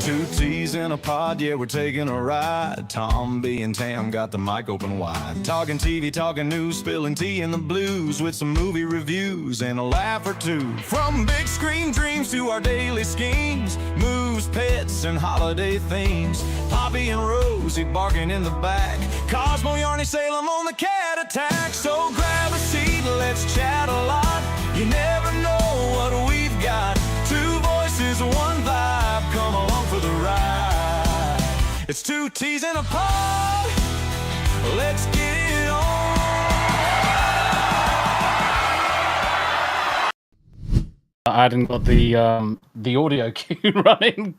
Two T's in a pod, yeah, we're taking a ride. Tombi and Tam got the mic open wide. Talking TV, talking news, spilling tea in the blues with some movie reviews and a laugh or two. From big screen dreams to our daily schemes, moves, pets, and holiday themes. Poppy and Rosie barking in the back. Cosmo, Yarny, Salem on the cat attack. So grab a seat, let's chat a lot. You never know what we've got. Two voices, one vibe, come along for the ride. It's two T's in a pod, let's get it on. I hadn't got the audio cue running.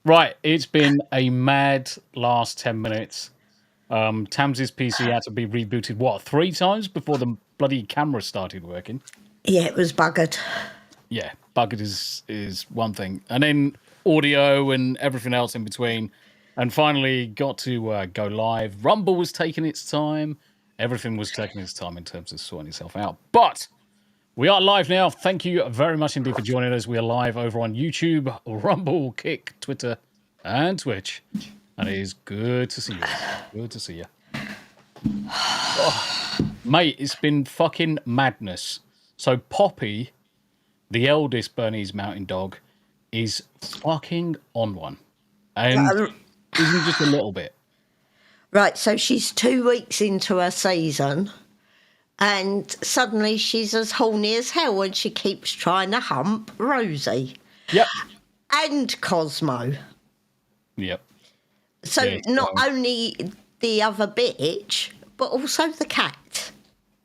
Right, it's been a mad last 10 minutes. Tams's PC had to be rebooted, 3 times before the bloody camera started working? Yeah, it was buggered. Yeah, buggered is one thing. And then audio and everything else in between. And finally got to go live. Rumble was taking its time. Everything was taking its time in terms of sorting itself out. But we are live now. Thank you very much indeed for joining us. We are live over on YouTube, Rumble, Kick, Twitter, and Twitch. And it is good to see you. Good to see you. Oh, mate, it's been fucking madness. So Poppy, the eldest Bernese mountain dog, is fucking on one. And isn't just a little bit. Right, so she's 2 weeks into her season and suddenly she's as horny as hell and she keeps trying to hump Rosie. Yep. And Cosmo. Yep. So Yeah, not only the other bitch, but also the cat.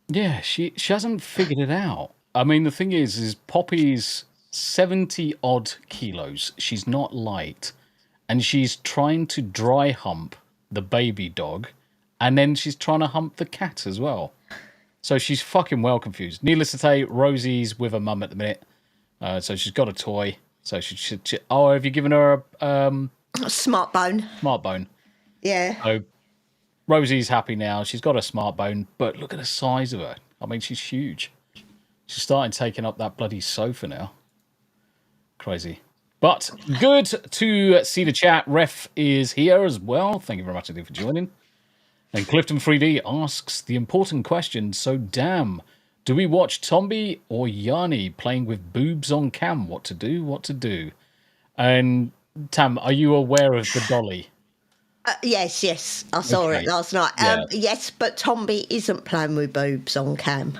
Yeah, she hasn't figured it out. I mean, the thing is Poppy's 70 odd kilos. She's not light. And she's trying to dry hump the baby dog. And then she's trying to hump the cat as well. So she's fucking well confused. Needless to say, Rosie's with her mum at the minute. So she's got a toy. So she have you given her a Smart bone. smart bone? Yeah. So Rosie's happy now. She's got a smart bone. But look at the size of her. I mean, she's huge. She's starting taking up that bloody sofa now. Crazy. But good to see the chat. Ref is here as well. Thank you very much indeed for joining. And Clifton 3D asks the important question. So, damn, do we watch Tombi or Yarny playing with boobs on cam? What to do? What to do? And Tam, are you aware of the dolly? Yes. I saw it last night. Yeah. Yes, but Tombi isn't playing with boobs on cam.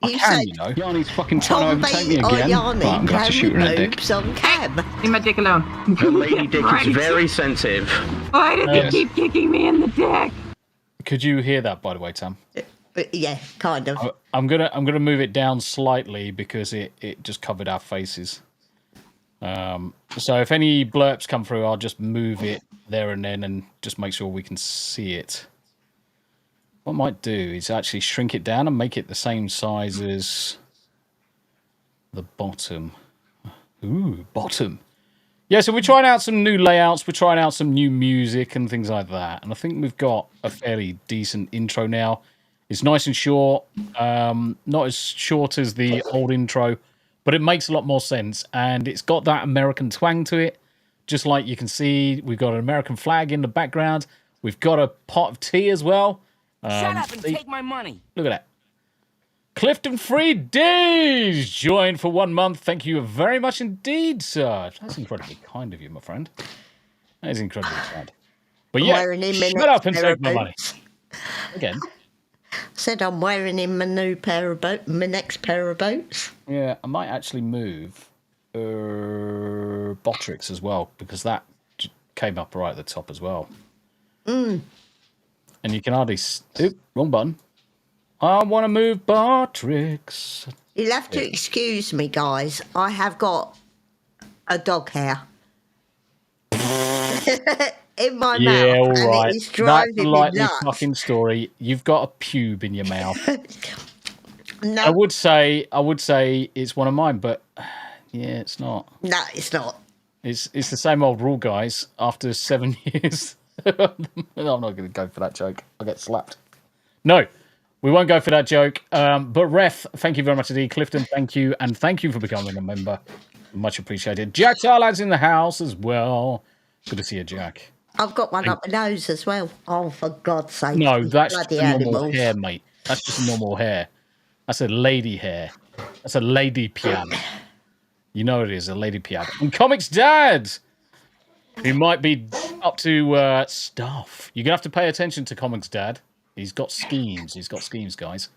I can, you know. Yarny's fucking trying to overtake me Tombi or again. Yarny Right, I'm going to have to shoot her in the playing dick. boobs on cam. Leave my dick alone. Her lady dick Right. is very sensitive. Why do they keep kicking me in the dick? Could you hear that, by the way, Tam? Yeah, kind of. I'm gonna move it down slightly because it just covered our faces. So if any blurps come through, I'll just move it there and then and just make sure we can see it. What I might do is actually shrink it down and make it the same size as the bottom. Ooh, bottom. Yeah, so we're trying out some new layouts. We're trying out some new music and things like that. And I think we've got a fairly decent intro now. It's nice and short. Not as short as the old intro, but it makes a lot more sense. And it's got that American twang to it. Just like you can see, we've got an American flag in the background. We've got a pot of tea as well. Shut up and take my money. Look at that. Clifton 3D joined for 1 month. Thank you very much indeed, sir. That's incredibly kind of you, my friend. That is incredibly kind. But yeah, shut up and take my money. Again. Said I'm wearing in my new pair of my next pair of boots. Yeah, I might actually move Botrix as well, because that came up right at the top as well. And you can hardly... Oop, wrong button. I want to move Botrix. You'll have to excuse me, guys. I have got a dog hair in my mouth. Yeah, all right. And it is driving That's a me likely nuts. fucking story. You've got a pube in your mouth. No, I would say it's one of mine, but yeah, it's not. no, it's not. It's the same old rule, guys. After 7 years, no, I'm not going to go for that joke. I'll get slapped. No, we won't go for that joke. But Ref, thank you very much indeed. Clifton, thank you, and thank you for becoming a member. Much appreciated. Jack Tarlad's in the house as well. Good to see you, Jack. I've got one up my nose as well. Oh, for God's sake. No, you that's just bloody a normal animals. hair, mate. That's just normal hair. That's a lady hair. That's a lady piano. You know it is, a lady piano. And Comics Dad, who might be up to stuff. You're going to have to pay attention to Comics Dad. He's got schemes. He's got schemes, guys.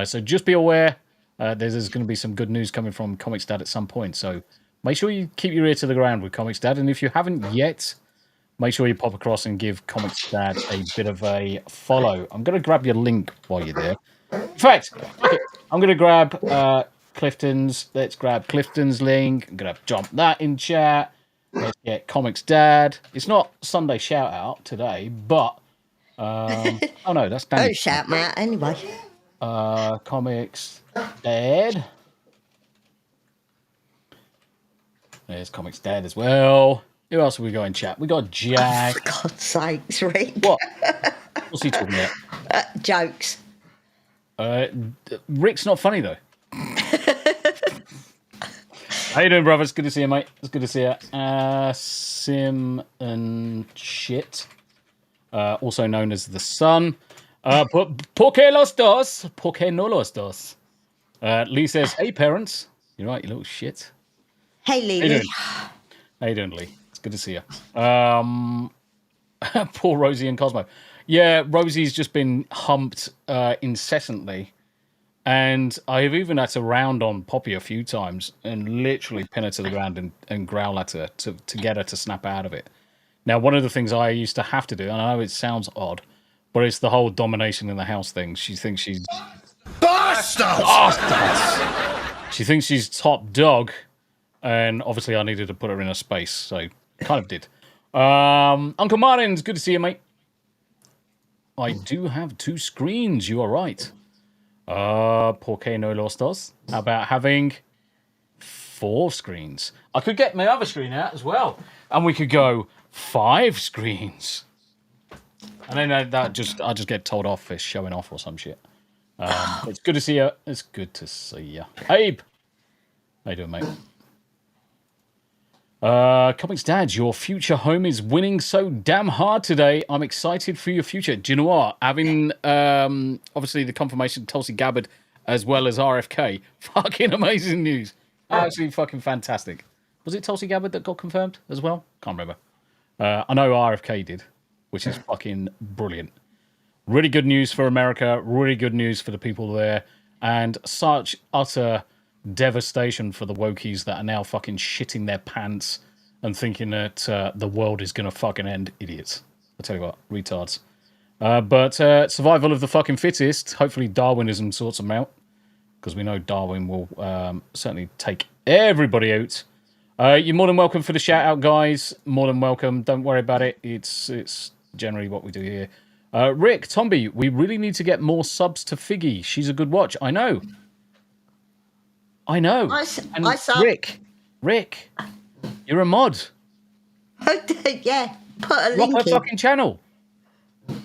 So just be aware. There's going to be some good news coming from Comics Dad at some point. So make sure you keep your ear to the ground with Comics Dad. And if you haven't yet, make sure you pop across and give Comics Dad a bit of a follow. I'm going to grab your link while you're there. In fact, I'm going to grab Clifton's. Let's grab Clifton's link. I'm going to jump that in chat. Let's get Comics Dad. It's not Sunday shout out today, but oh no, that's Danny. Don't shout me out anyway. Comics Dad. There's Comics Dad as well. Who else have we got in chat? We got Jack. For God's sakes, Rick. What? What's he talking about? Jokes. Rick's not funny though. How you doing, brother? It's good to see you, mate. It's good to see you. Sim and shit. Also known as the Sun. ¿Por qué los dos? ¿Por qué no los dos? Lee says, hey, parents. You're right, you little shit. Hey, Lily. How you doing, Lee? It's good to see you. Poor Rosie and Cosmo. Yeah, Rosie's just been humped incessantly. And I've even had to round on Poppy a few times and literally pin her to the ground and growl at her to get her to snap out of it. Now, one of the things I used to have to do, and I know it sounds odd, but it's the whole domination in the house thing. She thinks she's... Bastards! She thinks she's top dog, and obviously I needed to put her in a space, so kind of did. Uncle Martin's, good to see you, mate. I do have 2 screens, you are right. ¿Por qué no los dos? How about having 4 screens? I could get my other screen out as well, and we could go 5 screens. And then I just get told off for showing off or some shit. It's good to see you. It's good to see you. Abe! How you doing, mate? Comics Dad, your future home is winning so damn hard today. I'm excited for your future. Do you know what? Having, obviously, the confirmation of Tulsi Gabbard as well as RFK. Fucking amazing news. Absolutely fucking fantastic. Was it Tulsi Gabbard that got confirmed as well? Can't remember. I know RFK did, which is fucking brilliant. Really good news for America. Really good news for the people there. And such utter devastation for the wokies that are now fucking shitting their pants and thinking that the world is going to fucking end. Idiots. I tell you what, retards. But survival of the fucking fittest. Hopefully Darwinism sorts them out, because we know Darwin will certainly take everybody out. You're more than welcome for the shout out, guys. More than welcome. Don't worry about it. It's generally what we do here. Rick, Tombi, we really need to get more subs to Figgy. She's a good watch. I know. And I sub. Rick, you're a mod. Yeah, put a Rock link her in. fucking channel.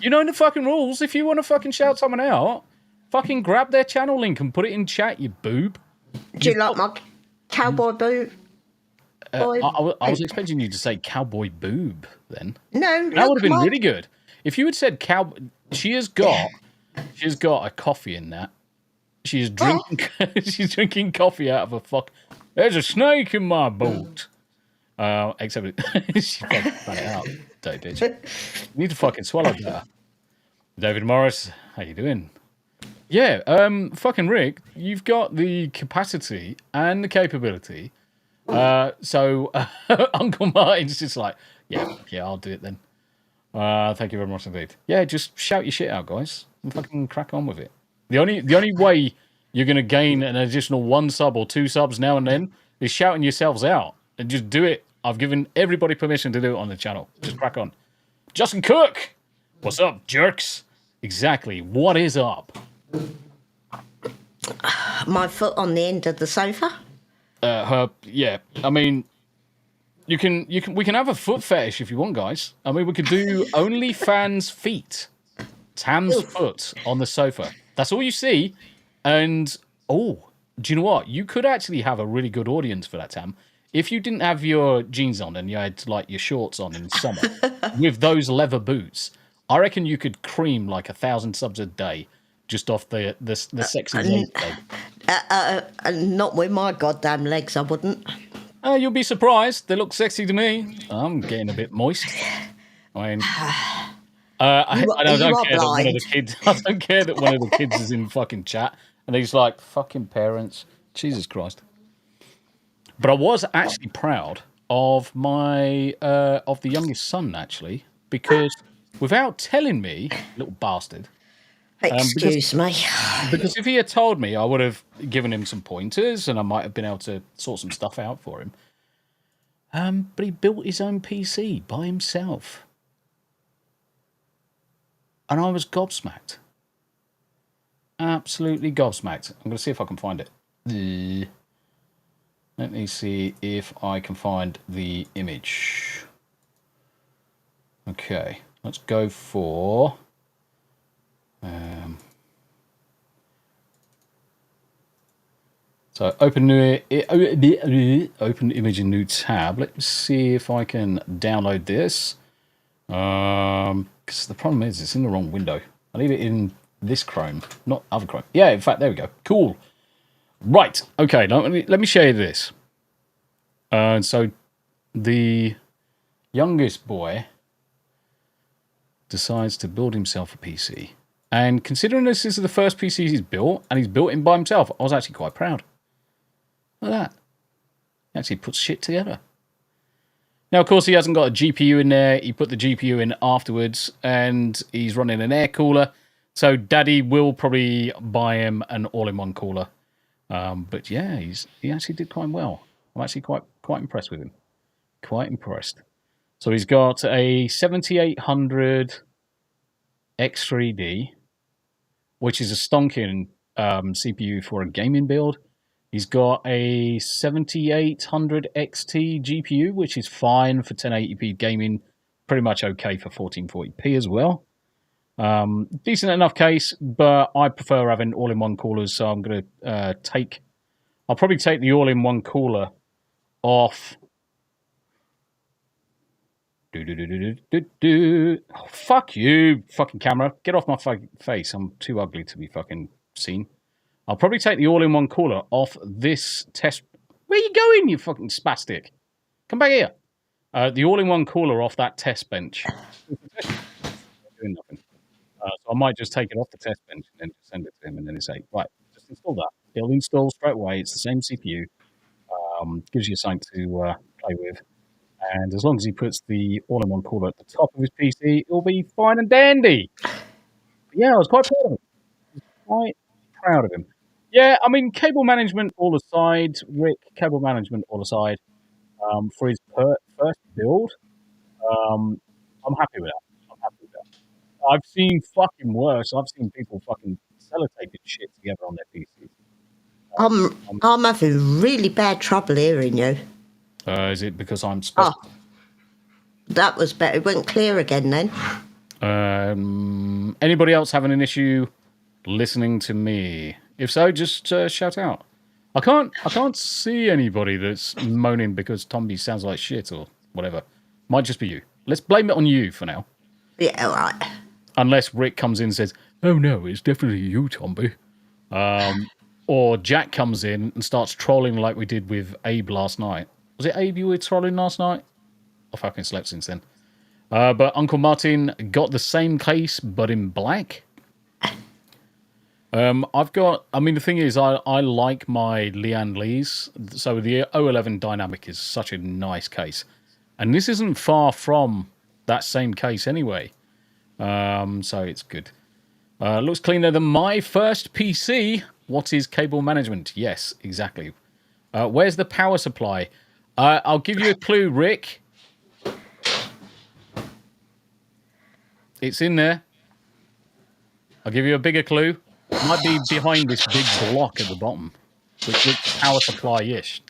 You know the fucking rules. If you want to fucking shout someone out, fucking grab their channel link and put it in chat, you boob. Do you like my cowboy boot? I was expecting you to say cowboy boob then. No, That would have been look, really good. If you had said cow, she has got a coffee in that. She's drinking. She's drinking coffee out of a fuck. There's a snake in my boat. Except she fucking ran it out. Dirty bitch. You need to fucking swallow that. David Morris, how you doing? Yeah, fucking Rick, you've got the capacity and the capability. So Uncle Martin's just like, yeah, I'll do it then. Thank you very much indeed. Yeah, just shout your shit out, guys, and fucking crack on with it. The only way you're gonna gain an additional 1 sub or 2 subs now and then is shouting yourselves out, and just do it. I've given everybody permission to do it on the channel. Just crack on. Justin Cook, what's up, jerks? Exactly. What is up? my foot on the end of the sofa. Yeah. I mean, we can have a foot fetish if you want, guys. I mean, we could do OnlyFans feet. Tam's foot on the sofa. That's all you see. And, do you know what? You could actually have a really good audience for that, Tam, if you didn't have your jeans on and you had like your shorts on in summer with those leather boots, I reckon you could cream like 1,000 subs a day just off the sexy leg. And not with my goddamn legs, I wouldn't. You'll be surprised. They look sexy to me. I'm getting a bit moist. I mean, I don't care that one of the kids. I don't care that one of the kids is in fucking chat, and he's like, "Fucking parents, Jesus Christ." But I was actually proud of my of the youngest son actually, because without telling me, little bastard. Excuse me. Because if he had told me, I would have given him some pointers, and I might have been able to sort some stuff out for him. But he built his own PC by himself. And I was gobsmacked. Absolutely gobsmacked. I'm going to see if I can find it. Let me see if I can find the image. Okay, let's go for... So open image in new tab. Let's see if I can download this. Because the problem is it's in the wrong window. I need it in this Chrome, not other Chrome. Yeah, in fact, there we go. Cool. Right. Okay. Let me show you this. So the youngest boy decides to build himself a PC. And considering this is the first PC he's built, and he's built it by himself, I was actually quite proud. Look at that. He actually puts shit together. Now, of course, he hasn't got a GPU in there. He put the GPU in afterwards, and he's running an air cooler. So Daddy will probably buy him an all-in-one cooler. But yeah, he actually did quite well. I'm actually quite impressed with him. Quite impressed. So he's got a 7800 X3D, which is a stonking CPU for a gaming build. He's got a 7800 XT GPU, which is fine for 1080p gaming, pretty much okay for 1440p as well. Decent enough case, but I prefer having all-in-one coolers, so I'm going to I'll probably take the all-in-one cooler off. Oh, fuck you, fucking camera. Get off my face. I'm too ugly to be fucking seen. I'll probably take the all-in-one cooler off this test. Where you going, you fucking spastic? Come back here. The all-in-one cooler off that test bench. Doing nothing. So I might just take it off the test bench and then just send it to him, and then he'll say, right, just install that. It'll install straight away. It's the same CPU. Gives you something to play with. And as long as he puts the all-in-one cooler at the top of his PC, it'll be fine and dandy. But yeah, I was quite proud of him. Yeah, I mean, cable management all aside, Rick, cable management all aside, for his first build, I'm happy with that. I've seen fucking worse. I've seen people fucking sellotaping shit together on their PCs. I'm having really bad trouble hearing you. Is it because I'm special? Oh, that was better. It went clear again then. Anybody else having an issue listening to me? If so, just shout out. I can't see anybody that's moaning because Tombi sounds like shit or whatever. Might just be you. Let's blame it on you for now. Yeah, all right. Unless Rick comes in and says, "Oh no, it's definitely you, Tombi." Or Jack comes in and starts trolling like we did with Abe last night. Was it Abe you were trolling last night? I fucking slept since then. But Uncle Martin got the same case, but in black. The thing is, I like my Lian Lees. So the 011 Dynamic is such a nice case. And this isn't far from that same case anyway. So it's good. Looks cleaner than my first PC. What is cable management? Yes, exactly. Where's the power supply? I'll give you a clue, Rick. It's in there. I'll give you a bigger clue. It might be behind this big block at the bottom, which looks power supply-ish.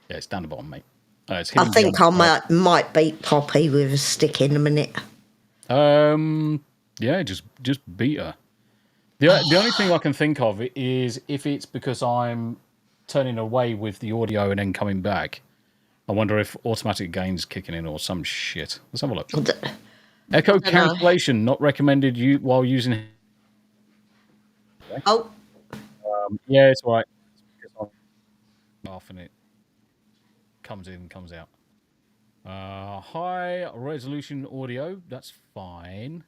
Yeah, it's down the bottom, mate. I think I might beat Poppy with a stick in a minute. Yeah, just beat her. The only thing I can think of is if it's because I'm turning away with the audio and then coming back. I wonder if automatic gain's kicking in or some shit. Let's have a look. I Echo don't know. cancellation not recommended you while using. Oh, Yeah, it's all right. Off and it comes in, comes out. High resolution audio. That's fine.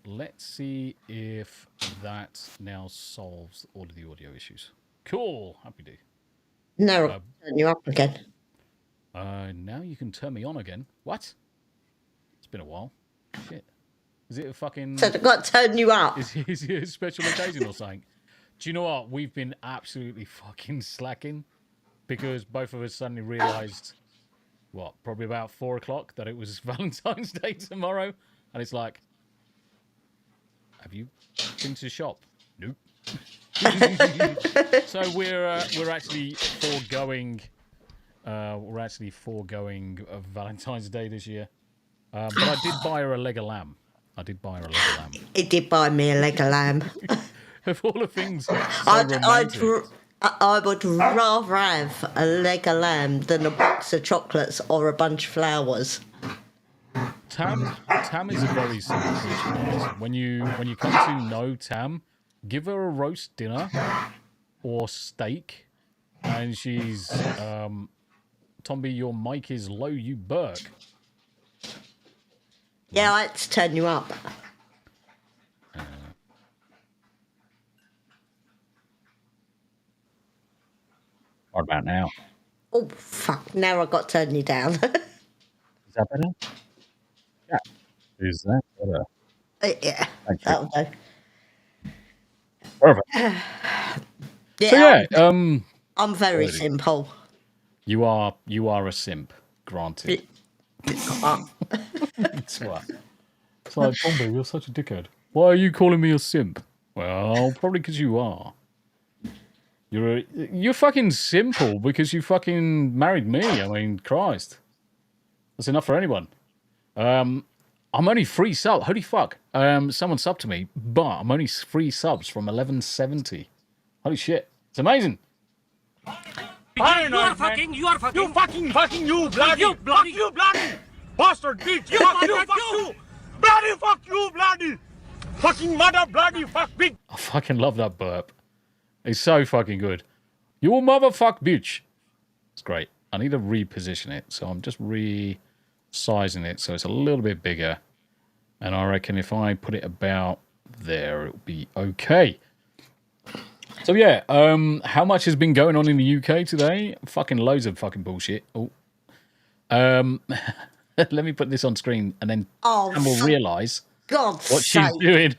Let's see if that now solves all of the audio issues. Cool. Happy to. now I'll turn you up again. Now you can turn me on again. What? It's been a while. Shit. Is it a fucking... So I've got to turn you up. Is it a special occasion or something? Do you know what? We've been absolutely fucking slacking because both of us suddenly realised, probably about 4 o'clock, that it was Valentine's Day tomorrow. And it's like, have you been to the shop? Nope. So we're actually foregoing Valentine's Day this year. But I did buy her a leg of lamb. He did buy me a leg of lamb. Of all the things, so I would rather have a leg of lamb than a box of chocolates or a bunch of flowers. Tam is a very simple creature, guys. When you come to know Tam, give her a roast dinner or steak, and she's Tombi, your mic is low, you burk. Yeah, I had to turn you up. What about now? Oh, fuck. Now I've got to turn you down. Is that better? Yeah. Is that better? Yeah, Thank you. that'll do. Perfect. Yeah, So yeah, I'm very simple. you are a simp, granted. It's what? It's like, Tombi, you're such a dickhead. Why are you calling me a simp? Well, probably because you are. You're fucking simple because you fucking married me. I mean, Christ. That's enough for anyone. I'm only 3 subs. Holy fuck. Someone subbed to me, but I'm only 3 subs from 1170. Holy shit. It's amazing. You are fucking, you bloody bastard bitch. Fuck you, bloody fucking mother, bloody fuck bitch. I fucking love that burp. It's so fucking good. You motherfuck bitch. It's great. I need to reposition it, so I'm just resizing it so it's a little bit bigger. And I reckon if I put it about there, it'll be okay. So yeah, how much has been going on in the UK today? Fucking loads of fucking bullshit. Oh, let me put this on screen, and then Tam will realise what she's doing.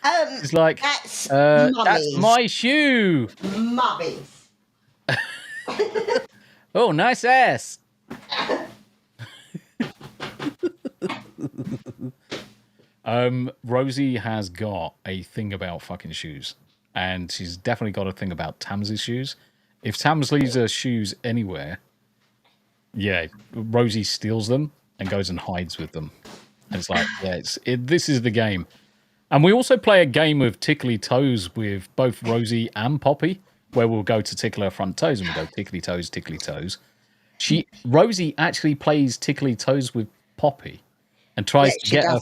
It's like That's that's my shoe. Mummies. Oh, nice ass. Rosie has got a thing about fucking shoes, and she's definitely got a thing about Tam's shoes. If Tam's leaves her shoes anywhere, yeah, Rosie steals them and goes and hides with them. And it's like, yeah, this is the game. And we also play a game of tickly toes with both Rosie and Poppy, where we'll go to tickle her front toes and we'll go tickly toes, tickly toes. Rosie actually plays tickly toes with Poppy and tries to get her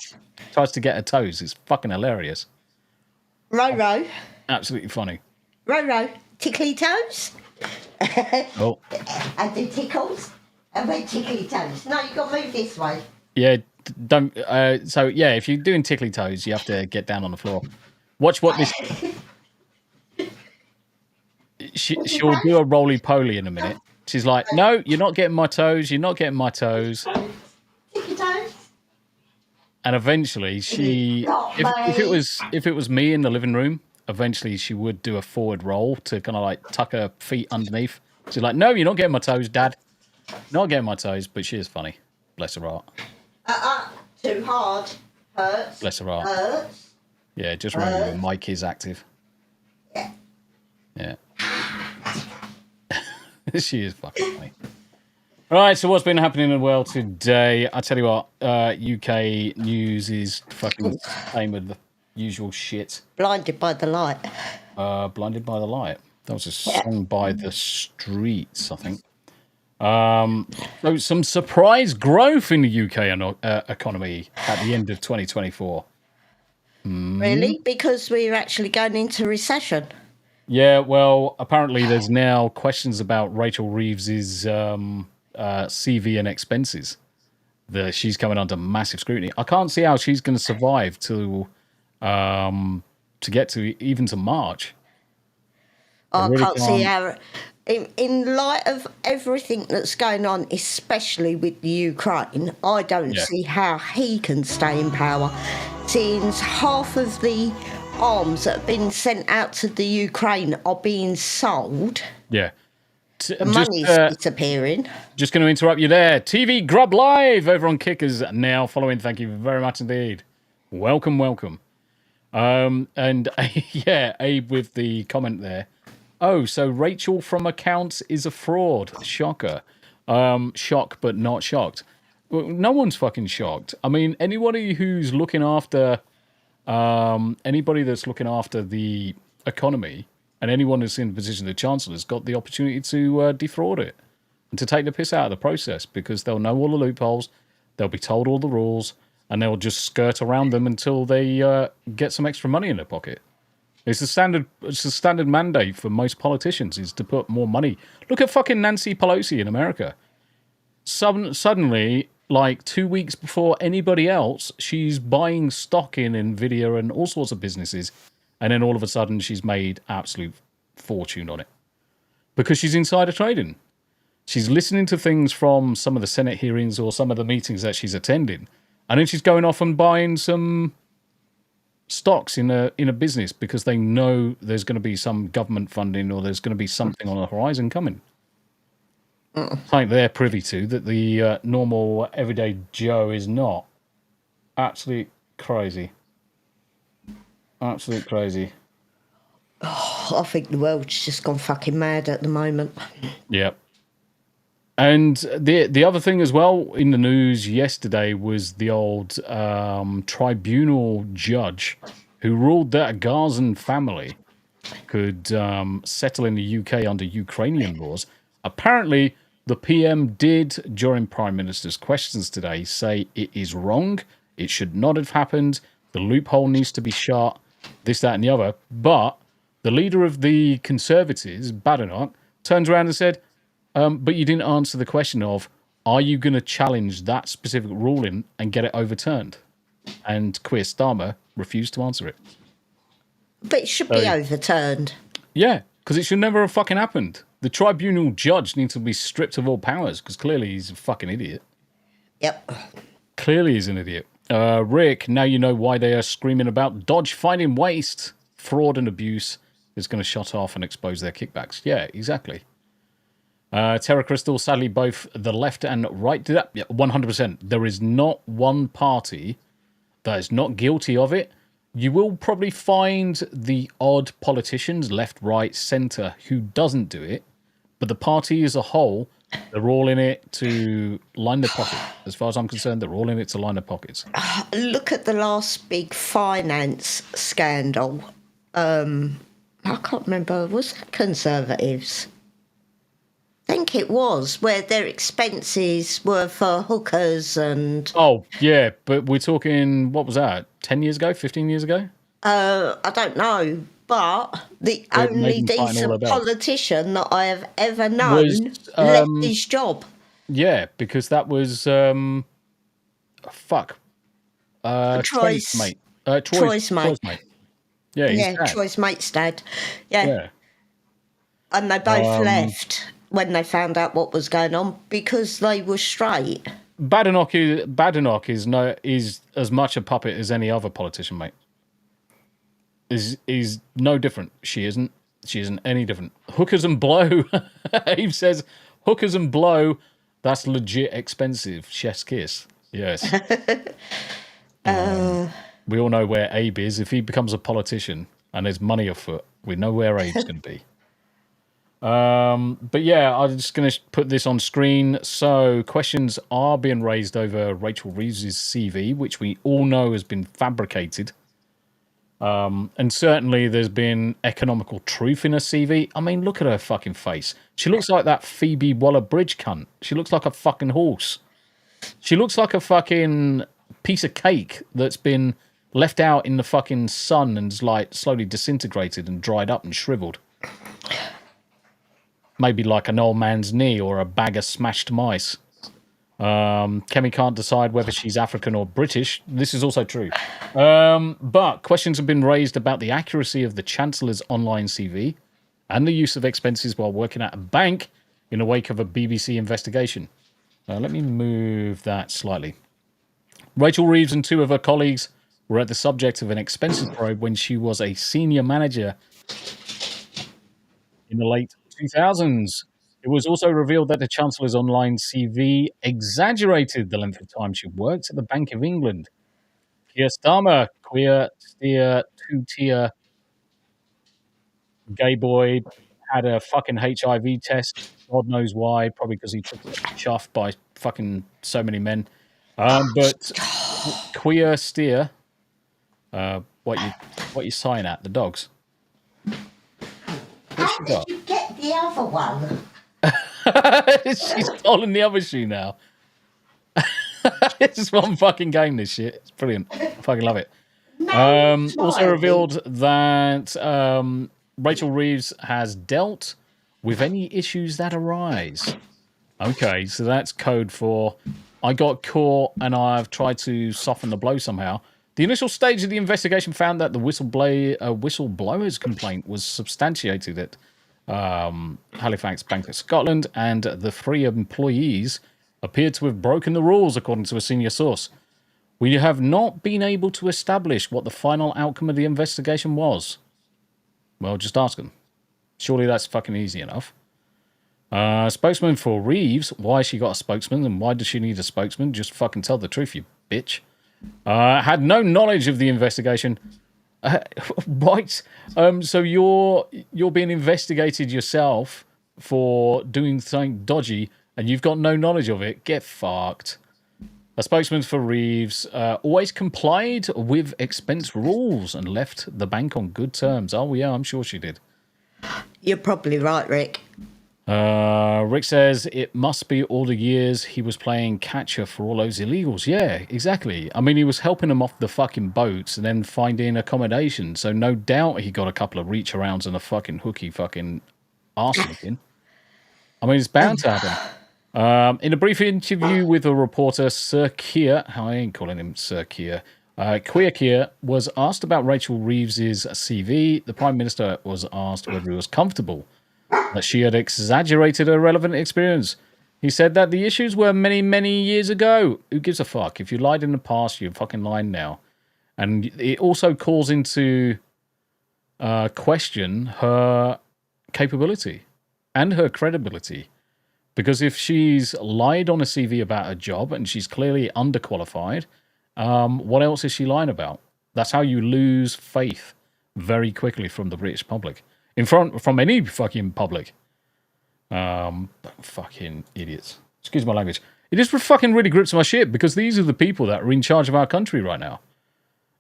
toes. It's fucking hilarious. Ro, Absolutely funny. Ro, tickly toes. Oh. And do tickles. And then tickly toes. No, you've got to move this way. Yeah, don't. So yeah, if you're doing tickly toes, you have to get down on the floor. Watch what this. She'll do a roly poly in a minute. She's like, "No, you're not getting my toes. You're not getting my toes." Tickly toes. And eventually, if it was me in the living room, eventually she would do a forward roll to kind of like tuck her feet underneath. She's like, "No, you're not getting my toes, Dad. Not getting my toes." But she is funny. Bless her heart. Too hard. Hurts. Bless her heart. Hurts. Yeah, just remember Mike is active. Yeah. Yeah. She is fucking funny. Right, so what's been happening in the world today? I tell you what, UK news is fucking same with the usual shit. Blinded by the light. Blinded by the light. That was a song by The Streets, I think. So some surprise growth in the UK economy at the end of 2024. Really? Because we're actually going into recession. Yeah, well, apparently there's now questions about Rachel Reeves's CV and expenses. She's coming under massive scrutiny. I can't see how she's going to survive to get to even to March. I really can't see how. In light of everything that's going on, especially with the Ukraine, I don't see how he can stay in power, since half of the arms that have been sent out to the Ukraine are being sold. Yeah. The money's disappearing. Just going to interrupt you there. TV Grub Live over on Kickers now following. Thank you very much indeed. Welcome, welcome. And yeah, Abe with the comment there. Oh, so Rachel from accounts is a fraud. Shocker. Shock, but not shocked. Well, no one's fucking shocked. I mean, anybody who's looking after, anybody that's looking after the economy and anyone who's in the position of the Chancellor's got the opportunity to defraud it and to take the piss out of the process because they'll know all the loopholes, they'll be told all the rules, and they'll just skirt around them until they get some extra money in their pocket. It's a standard mandate for most politicians is to put more money. Look at fucking Nancy Pelosi in America. Suddenly, like 2 weeks before anybody else, she's buying stock in Nvidia and all sorts of businesses. And then all of a sudden, she's made absolute fortune on it. Because she's insider trading. She's listening to things from some of the Senate hearings or some of the meetings that she's attending. And then she's going off and buying some stocks in a business because they know there's going to be some government funding or there's going to be something on the horizon coming. Something they're privy to that the normal everyday Joe is not. Absolute crazy. Absolute crazy. Oh, I think the world's just gone fucking mad at the moment. Yep. And the other thing as well in the news yesterday was the old tribunal judge who ruled that a Gazan family could settle in the UK under Ukrainian laws. Apparently, the PM did, during Prime Minister's questions today, say it is wrong, it should not have happened, the loophole needs to be shut, this, that, and the other. But the leader of the Conservatives, Badenoch, turns around and said, but you didn't answer the question of, are you going to challenge that specific ruling and get it overturned? And Keir Starmer refused to answer it. But it should be overturned. Yeah, because it should never have fucking happened. The tribunal judge needs to be stripped of all powers because clearly he's a fucking idiot. Yep. Clearly he's an idiot. Rick, now you know why they are screaming about Dodge finding waste, fraud and abuse is going to shut off and expose their kickbacks. Yeah, exactly. Terra Crystal, sadly, both the left and right do that. Yeah, 100%. There is not one party that is not guilty of it. You will probably find the odd politicians, left, right, centre, who doesn't do it. But the party as a whole, they're all in it to line their pocket. As far as I'm concerned, they're all in it to line their pockets. Look at the last big finance scandal. I can't remember. Was it Conservatives? I think it was, where their expenses were for hookers and... Oh, yeah, but we're talking, what was that, 10 years ago, 15 years ago? I don't know, but the only decent politician that I have ever known left his job. Yeah, because that was, Troy's mate. Troy's mate. Yeah, Troy's mate's dad. Yeah. And they both left when they found out what was going on because they were straight. Badenoch is as much a puppet as any other politician, mate. Is no different. She isn't any different. Hookers and blow. Abe says, hookers and blow, that's legit expensive. Chef's kiss. Yes. We all know where Abe is. If he becomes a politician and there's money afoot, we know where Abe's going to be. But yeah, I'm just going to put this on screen. So questions are being raised over Rachel Reeves' CV, which we all know has been fabricated. And certainly there's been economical truth in her CV. I mean, look at her fucking face. She looks like that Phoebe Waller-Bridge cunt. She looks like a fucking horse. She looks like a fucking piece of cake that's been left out in the fucking sun and like slowly disintegrated and dried up and shriveled. Maybe like an old man's knee or a bag of smashed mice. Kemi can't decide whether she's African or British. This is also true. But questions have been raised about the accuracy of the Chancellor's online CV and the use of expenses while working at a bank in the wake of a BBC investigation. Let me move that slightly. Rachel Reeves and two of her colleagues were at the subject of an expenses probe when she was a senior manager in the late 2000s. It was also revealed that the Chancellor's online CV exaggerated the length of time she worked at the Bank of England. Keir Starmer, queer, steer, two-tier, gay boy, had a fucking HIV test. God knows why. Probably because he took chuff by fucking so many men. But queer steer, what you sighing at? The dogs. What's she got? Did you get the other one? She's stolen the other shoe now. It's one fucking game, this shit. It's brilliant. I fucking love it. Also revealed that Rachel Reeves has dealt with any issues that arise. Okay, so that's code for I got caught and I've tried to soften the blow somehow. The initial stage of the investigation found that the whistleblower's complaint was substantiated at Halifax Bank of Scotland, and the three employees appeared to have broken the rules, according to a senior source. We have not been able to establish what the final outcome of the investigation was. Well, just ask them. Surely that's fucking easy enough. Spokesman for Reeves. Why she got a spokesman and why does she need a spokesman? Just fucking tell the truth, you bitch. Had no knowledge of the investigation. Right. So you're being investigated yourself for doing something dodgy and you've got no knowledge of it. Get fucked. A spokesman for Reeves always complied with expense rules and left the bank on good terms. Oh, yeah, I'm sure she did. You're probably right, Rick. Rick says it must be all the years he was playing catcher for all those illegals. Yeah, exactly. I mean, he was helping them off the fucking boats and then finding accommodation. So no doubt he got a couple of reach arounds and a fucking hooky fucking arse licking. I mean, it's bound to happen. In a brief interview with a reporter, Sir Keir, I ain't calling him Sir Keir, Queer Keir was asked about Rachel Reeves's CV. The Prime Minister was asked whether he was comfortable that she had exaggerated her relevant experience. He said that the issues were many, many years ago. Who gives a fuck? If you lied in the past, you're fucking lying now. And it also calls into question her capability and her credibility. Because if she's lied on a CV about a job and she's clearly underqualified, what else is she lying about? That's how you lose faith very quickly from the British public. From any fucking public. Fucking idiots. Excuse my language. It just fucking really grips my shit because these are the people that are in charge of our country right now.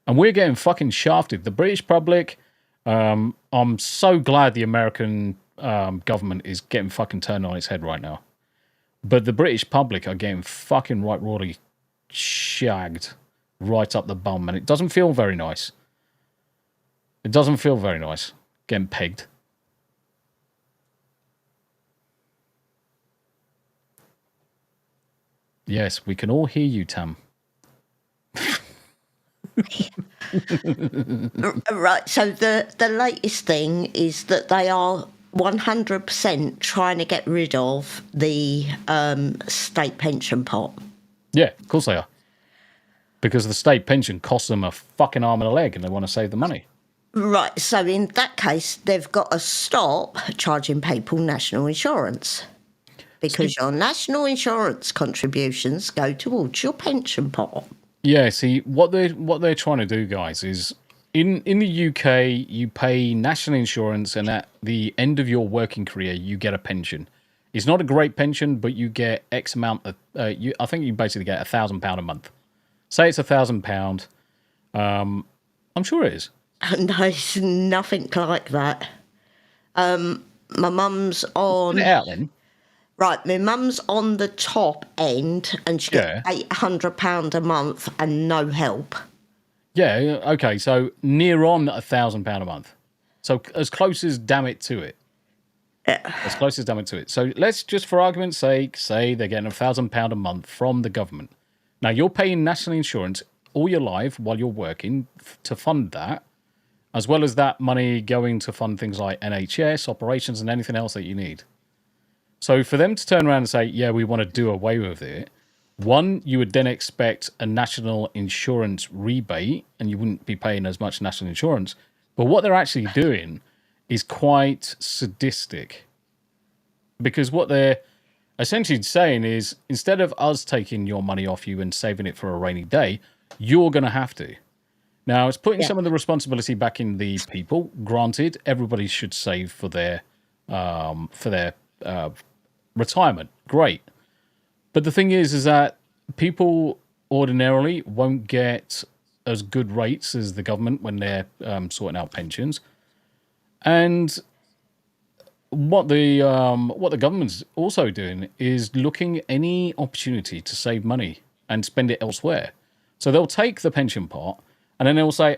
And we're getting fucking shafted. The British public, I'm so glad the American government is getting fucking turned on its head right now. But the British public are getting fucking right royally shagged right up the bum. And it doesn't feel very nice. It doesn't feel very nice. Getting pegged. Yes, we can all hear you, Tam. Right, so the latest thing is that they are 100% trying to get rid of the state pension pot. Yeah, of course they are. Because the state pension costs them a fucking arm and a leg and they want to save the money. Right, so in that case, they've got to stop charging people national insurance. Because your national insurance contributions go towards your pension pot. Yeah, see, what they're trying to do, guys, is in the UK, you pay national insurance, and at the end of your working career, you get a pension. It's not a great pension, but you get X amount of. I think you basically get £1,000 a month. Say it's £1,000. I'm sure it is. No, it's nothing like that. My mum's on... Put it out then. Right, my mum's on the top end and she gets £800 a month and no help. Yeah, okay, so near on £1,000 a month. So as close as damn it to it. As close as damn it to it. So let's just, for argument's sake, say they're getting £1,000 a month from the government. Now, you're paying national insurance all your life while you're working to fund that, as well as that money going to fund things like NHS, operations, and anything else that you need. So for them to turn around and say, yeah, we want to do away with it, one, you would then expect a national insurance rebate, and you wouldn't be paying as much national insurance. But what they're actually doing is quite sadistic. Because what they're essentially saying is, instead of us taking your money off you and saving it for a rainy day, you're going to have to. Now, it's putting some of the responsibility back in the people. Granted, everybody should save for their retirement. Great. But the thing is that people ordinarily won't get as good rates as the government when they're sorting out pensions. And what the government's also doing is looking at any opportunity to save money and spend it elsewhere. So they'll take the pension pot and then they'll say,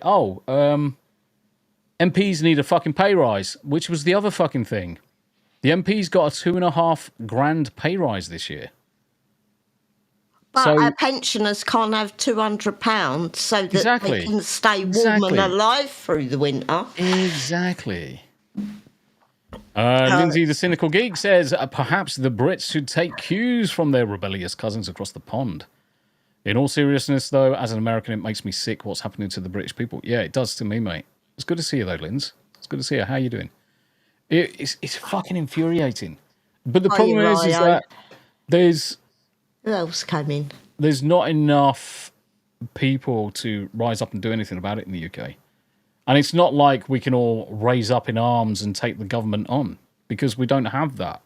MPs need a fucking pay rise, which was the other fucking thing. The MPs got a $2,500 pay rise this year. But our pensioners can't have £200 so that they can stay warm and alive through the winter. Exactly. Lindsay, the cynical geek, says perhaps the Brits should take cues from their rebellious cousins across the pond. In all seriousness, though, as an American, it makes me sick what's happening to the British people. Yeah, it does to me, mate. It's good to see you, though, Linz. It's good to see you. How are you doing? It's fucking infuriating. But the problem is that there's... Who else came in? There's not enough people to rise up and do anything about it in the UK. And it's not like we can all raise up in arms and take the government on, because we don't have that.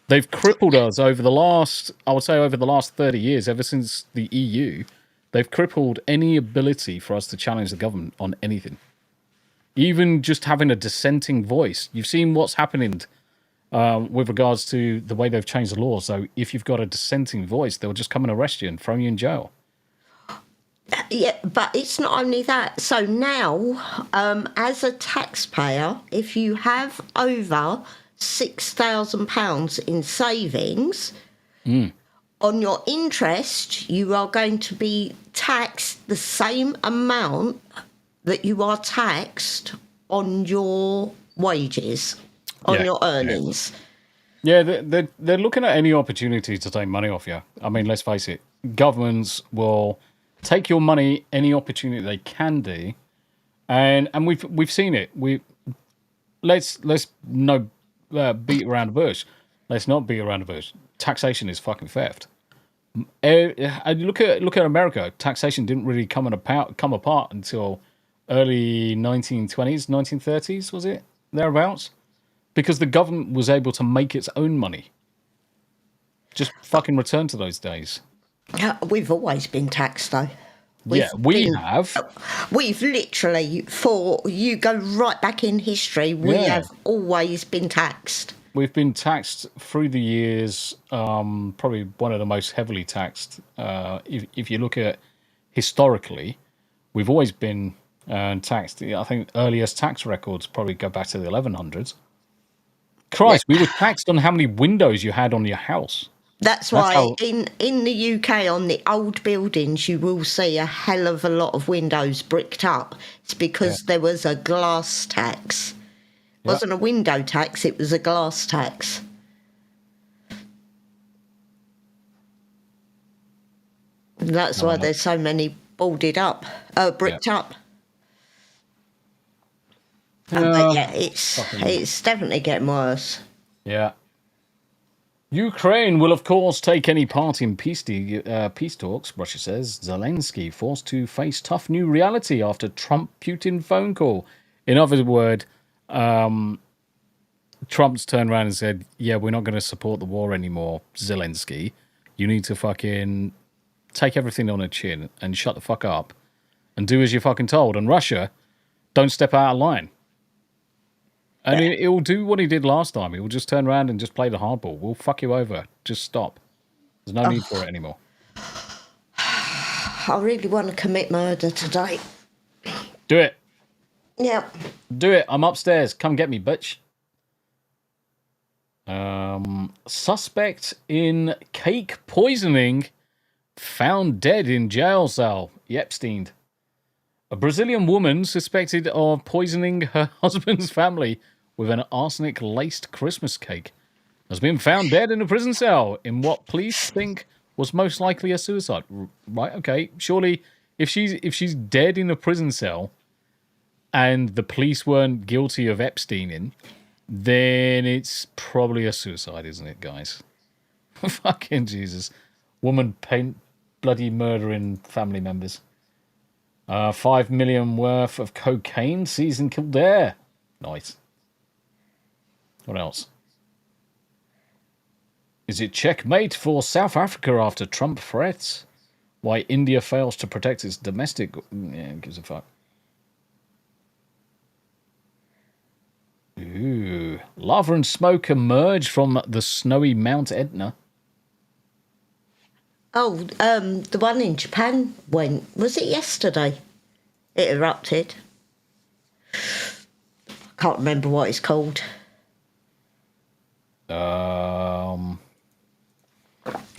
They've crippled us over the last 30 years, ever since the EU. They've crippled any ability for us to challenge the government on anything. Even just having a dissenting voice. You've seen what's happening with regards to the way they've changed the law. So if you've got a dissenting voice, they'll just come and arrest you and throw you in jail. Yeah, but it's not only that. So now, as a taxpayer, if you have over £6,000 in savings, on your interest, you are going to be taxed the same amount that you are taxed on your wages, on your earnings. Yeah, they're looking at any opportunity to take money off you. I mean, let's face it, governments will take your money any opportunity they can do, and we've seen it. Let's no beat around the bush. Let's not beat around the bush. Taxation is fucking theft. Look at America. Taxation didn't really come apart until early 1920s, 1930s, was it? Thereabouts? Because the government was able to make its own money. Just fucking return to those days. We've always been taxed, though. We have. We've literally, you go right back in history, we have always been taxed. We've been taxed through the years, probably one of the most heavily taxed. If you look at historically, we've always been taxed. I think earliest tax records probably go back to the 1100s. Christ, we were taxed on how many windows you had on your house. That's why in the UK, on the old buildings, you will see a hell of a lot of windows bricked up. It's because there was a glass tax. It wasn't a window tax, it was a glass tax. And that's why there's so many bricked up. But it's definitely getting worse. Yeah. Ukraine will, of course, take any part in peace talks, Russia says. Zelensky forced to face tough new reality after Trump-Putin phone call. In other words, Trump's turned around and said, yeah, we're not going to support the war anymore, Zelensky. You need to fucking take everything on a chin and shut the fuck up and do as you're fucking told. And Russia don't step out of line. And he'll do what he did last time. He'll just turn around and just play the hardball. We'll fuck you over. Just stop. There's no need for it anymore. I really want to commit murder today. Do it. Yeah. Do it. I'm upstairs. Come get me, bitch. Suspect in cake poisoning found dead in jail cell. Epstein. A Brazilian woman suspected of poisoning her husband's family with an arsenic-laced Christmas cake has been found dead in a prison cell in what police think was most likely a suicide. Right? Okay. Surely, if she's dead in a prison cell, and the police weren't guilty of Epsteining, then it's probably a suicide, isn't it, guys? Fucking Jesus. Woman bloody murdering family members. 5 million worth of cocaine seized in Kildare. Nice. What else? Is it checkmate for South Africa after Trump threats? Why India fails to protect its domestic... Yeah, who gives a fuck? Ooh. Lava and smoke emerged from the snowy Mount Etna. Oh, the one in Japan was it yesterday? It erupted. I can't remember what it's called.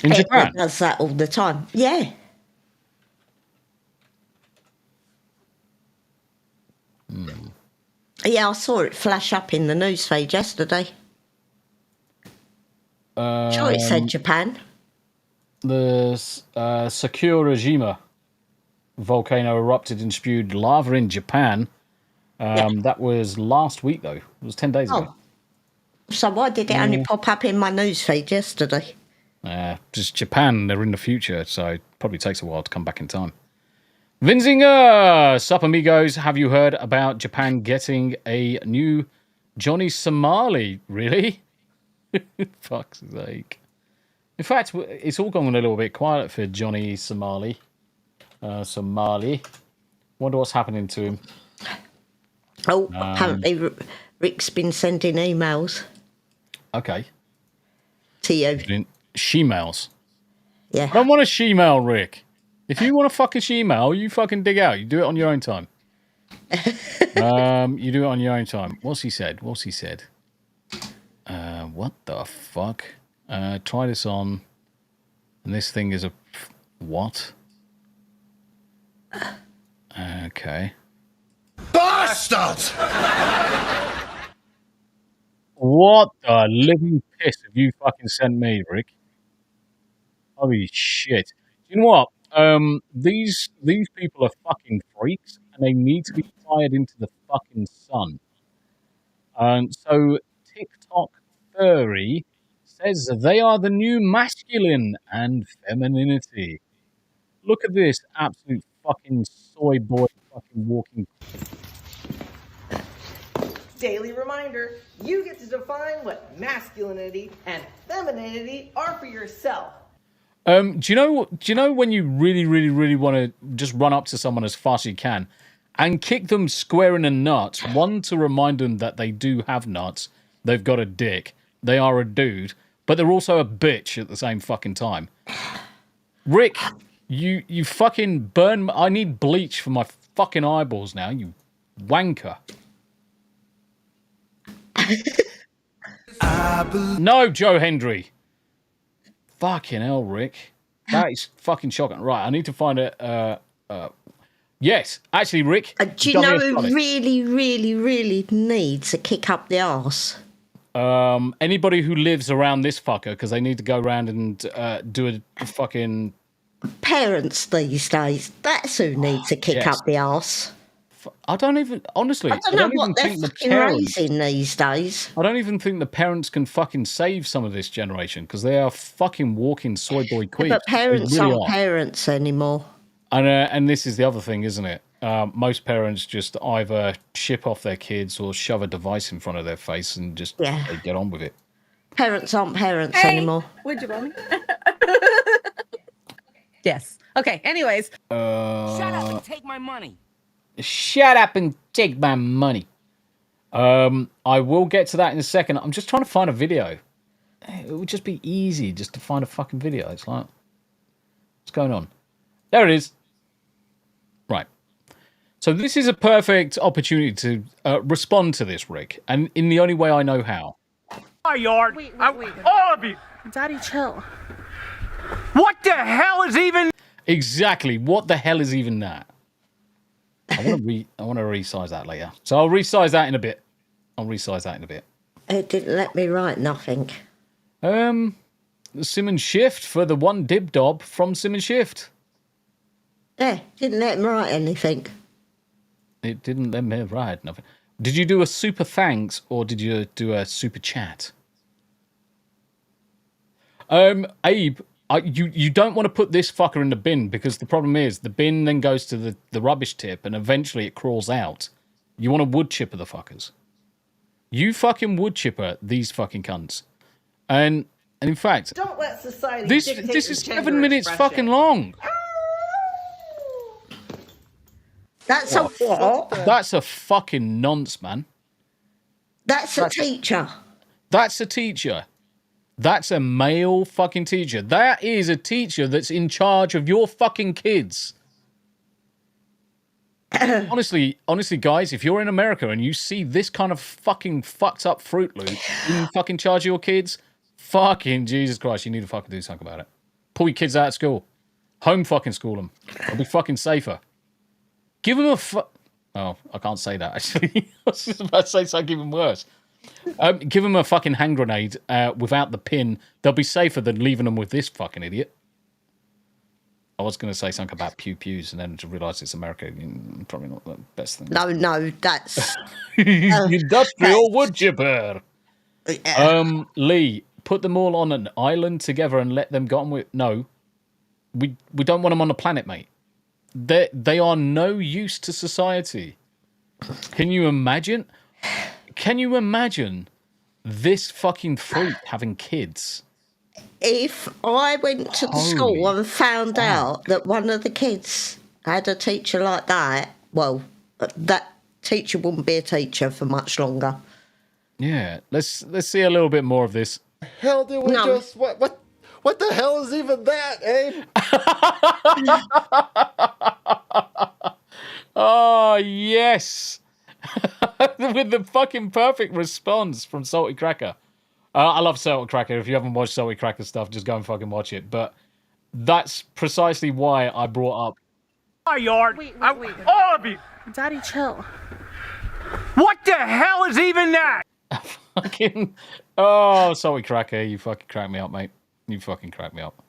In Japan? It does that all the time. Yeah. Yeah, I saw it flash up in the news feed yesterday. Sure, it said Japan. The Sakurajima volcano erupted and spewed lava in Japan. That was last week, though. It was 10 days ago. So why did it only pop up in my news feed yesterday? Just Japan, they're in the future, so it probably takes a while to come back in time. Vinzinger! Sup, amigos, have you heard about Japan getting a new Johnny Somali? Really? Fuck's sake. In fact, it's all gone a little bit quiet for Johnny Somali. Somali. Wonder what's happening to him. Oh, apparently Rick's been sending emails. Okay. To you. She-mails. Yeah. I don't want a she-mail, Rick. If you want to fuck a she-mail, you fucking dig out. You do it on your own time. You do it on your own time. What's he said? What the fuck? Try this on. And this thing is a... What? Okay. Bastard! What the living piss have you fucking sent me, Rick? Holy shit. Do you know what? These people are fucking freaks, and they need to be fired into the fucking sun. So TikTok Furry says they are the new masculine and femininity. Look at this absolute fucking soy boy fucking walking. Daily reminder, you get to define what masculinity and femininity are for yourself. Do you know when you really, really, really want to just run up to someone as fast as you can and kick them square in the nuts, one, to remind them that they do have nuts, they've got a dick, they are a dude, but they're also a bitch at the same fucking time. Rick, you fucking burn... I need bleach for my fucking eyeballs now, you wanker. No, Joe Hendry. Fucking hell, Rick. That is fucking shocking. Right, I need to find a... yes, actually, Rick... do you know who really, really, really needs a kick up the arse? Anybody who lives around this fucker, because they need to go around and do a fucking... Parents these days. That's who needs a kick up the arse. I don't even... Honestly, I don't know what they're fucking raising these days. I don't even think the parents can fucking save some of this generation, because they are fucking walking soy boy queens. But parents aren't parents anymore. And this is the other thing, isn't it? Most parents just either ship off their kids or shove a device in front of their face and just they get on with it. Parents aren't parents anymore. Would you want me? Yes. Okay, anyways. Shut up and take my money. Shut up and take my money. I will get to that in a second. I'm just trying to find a video. It would just be easy just to find a fucking video. It's like, what's going on? There it is. Right. So this is a perfect opportunity to respond to this, Rick, and in the only way I know how. My yard. Wait. All of you. Daddy, chill. What the hell is even? Exactly. What the hell is even that? I want to resize that later. So I'll resize that in a bit. It didn't let me write nothing. Sim and Shift for the one dib dob from Sim and Shift. Yeah, didn't let him write anything. It didn't let me write nothing. Did you do a super thanks or did you do a super chat? Abe, you don't want to put this fucker in the bin because the problem is the bin then goes to the rubbish tip and eventually it crawls out. You want to wood chipper the fuckers. You fucking wood chipper these fucking cunts. And in fact, Don't let society this dictate is your 7 gender minutes expression. fucking long. That's a what? That's a fucking nonce, man. That's a teacher. That's a teacher. That's a male fucking teacher. That is a teacher that's in charge of your fucking kids. honestly, guys, if you're in America and you see this kind of fucking fucked up Fruit Loop in fucking charge of your kids, fucking Jesus Christ, you need to fucking do something about it. Pull your kids out of school. Home fucking school them. It'll be fucking safer. Give them oh, I can't say that, actually. I was just about to say something even worse. Give them a fucking hand grenade without the pin. They'll be safer than leaving them with this fucking idiot. I was going to say something about pew-pews and then to realise it's America. Probably not the best thing. No, that's... Industrial wood chipper. Yeah. Lee, put them all on an island together and let them get on with... No. We don't want them on the planet, mate. They are no use to society. Can you imagine? Can you imagine this fucking freak having kids? If I went to the school and found out that one of the kids had a teacher like that, well, that teacher wouldn't be a teacher for much longer. Yeah, let's see a little bit more of this. Hell did we No. just what the hell is even that, Abe? Oh yes, with the fucking perfect response from Salty Cracker. I love Salty Cracker. If you haven't watched Salty Cracker stuff, just go and fucking watch it. But that's precisely why I brought up. My yard. Wait. All of you. Daddy, chill. What the hell is even that? Fucking Salty Cracker, you fucking crack me up, mate. You fucking crack me up.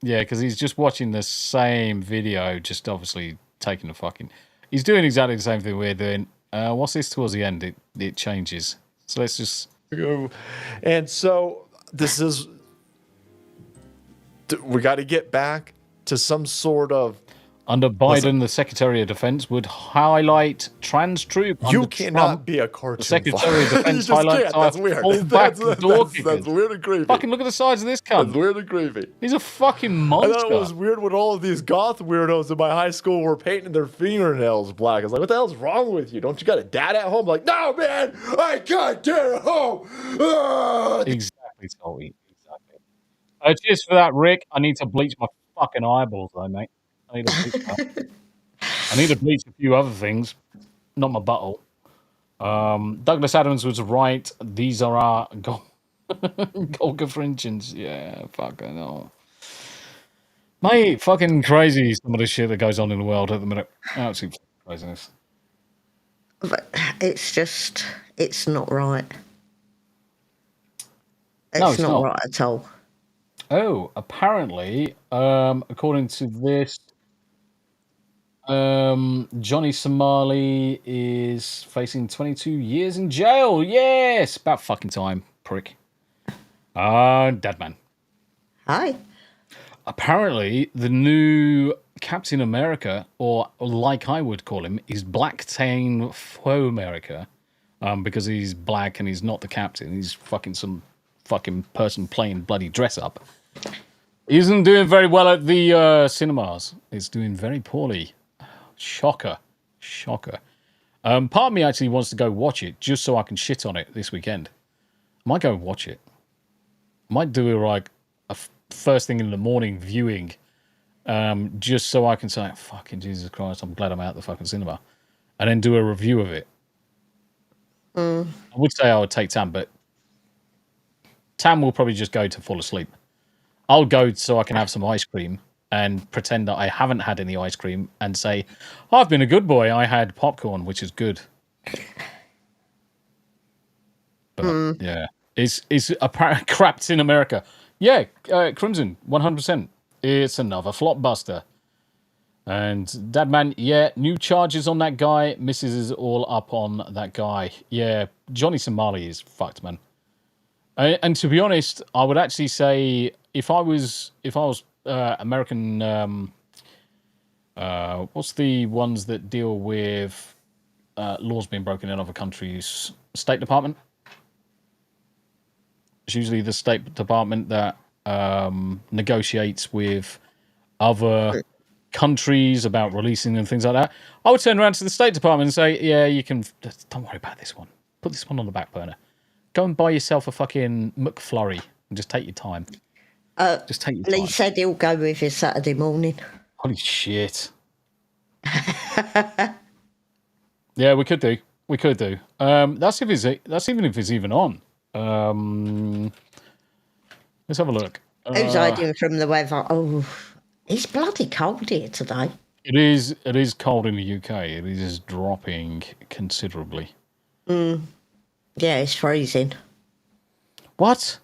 Yeah, because he's just watching the same video, just obviously taking the fucking. He's doing exactly the same thing we're doing. What's this towards the end? It changes. So let's just. And so this is. We got to get back to some sort of. Under Biden, the Secretary of Defense would highlight trans troop. You Under cannot Trump, be a cartoon. the Secretary of You Defense just highlights can't. That's our weird. full-back door kickers. That's weird and creepy. Fucking look at the size of this cunt. That's weird and creepy. He's a fucking I monster. thought it was weird when all of these goth weirdos in my high school were painting their fingernails black. I was like, what the hell's wrong with you? Don't you got a dad at home? Like, no, man, I got dad at home. Ah! Exactly, Salty. Exactly. Cheers for that, Rick. I need to bleach my fucking eyeballs, though, mate. I need to bleach that. I need to bleach a few other things, not my butthole. Douglas Adams was right. These are our Golga fringens. Yeah, fucking hell. Mate, fucking crazy some of the shit that goes on in the world at the minute. Absolute craziness. But it's not right. No, it's not. Right at all. Oh, apparently, according to this, Johnny Somali is facing 22 years in jail. Yes, about fucking time, prick. Dead man. Hi. Apparently, the new Captain America, or like I would call him, is Black-Tain Faux America, because he's black and he's not the captain. He's fucking some fucking person playing bloody dress up. He isn't doing very well at the cinemas. He's doing very poorly. Shocker. Part of me actually wants to go watch it just so I can shit on it this weekend. I might go and watch it. I might do like a first thing in the morning viewing, just so I can say, fucking Jesus Christ, I'm glad I'm out the fucking cinema. And then do a review of it. I would say I would take Tam, but Tam will probably just go to fall asleep. I'll go so I can have some ice cream and pretend that I haven't had any ice cream and say, I've been a good boy. I had popcorn, which is good. But yeah, it's a crapped in America. Yeah, Crimson, 100%. It's another flopbuster. And Dadman, yeah, new charges on that guy. Mrs. is all up on that guy. Yeah, Johnny Somali is fucked, man. And to be honest, I would actually say if I was American, what's the ones that deal with laws being broken in other countries? State Department. It's usually the State Department that negotiates with other countries about releasing and things like that. I would turn around to the State Department and say, yeah, you can, don't worry about this one. Put this one on the back burner. Go and buy yourself a fucking McFlurry and just take your time. Just take your time. Lee said he'll go with his Saturday morning. Holy shit. Yeah, we could do. That's even if it's even on. Let's have a look. Who's hiding from the weather? Oh, it's bloody cold here today. It is cold in the UK. It is dropping considerably. Yeah, it's freezing. What?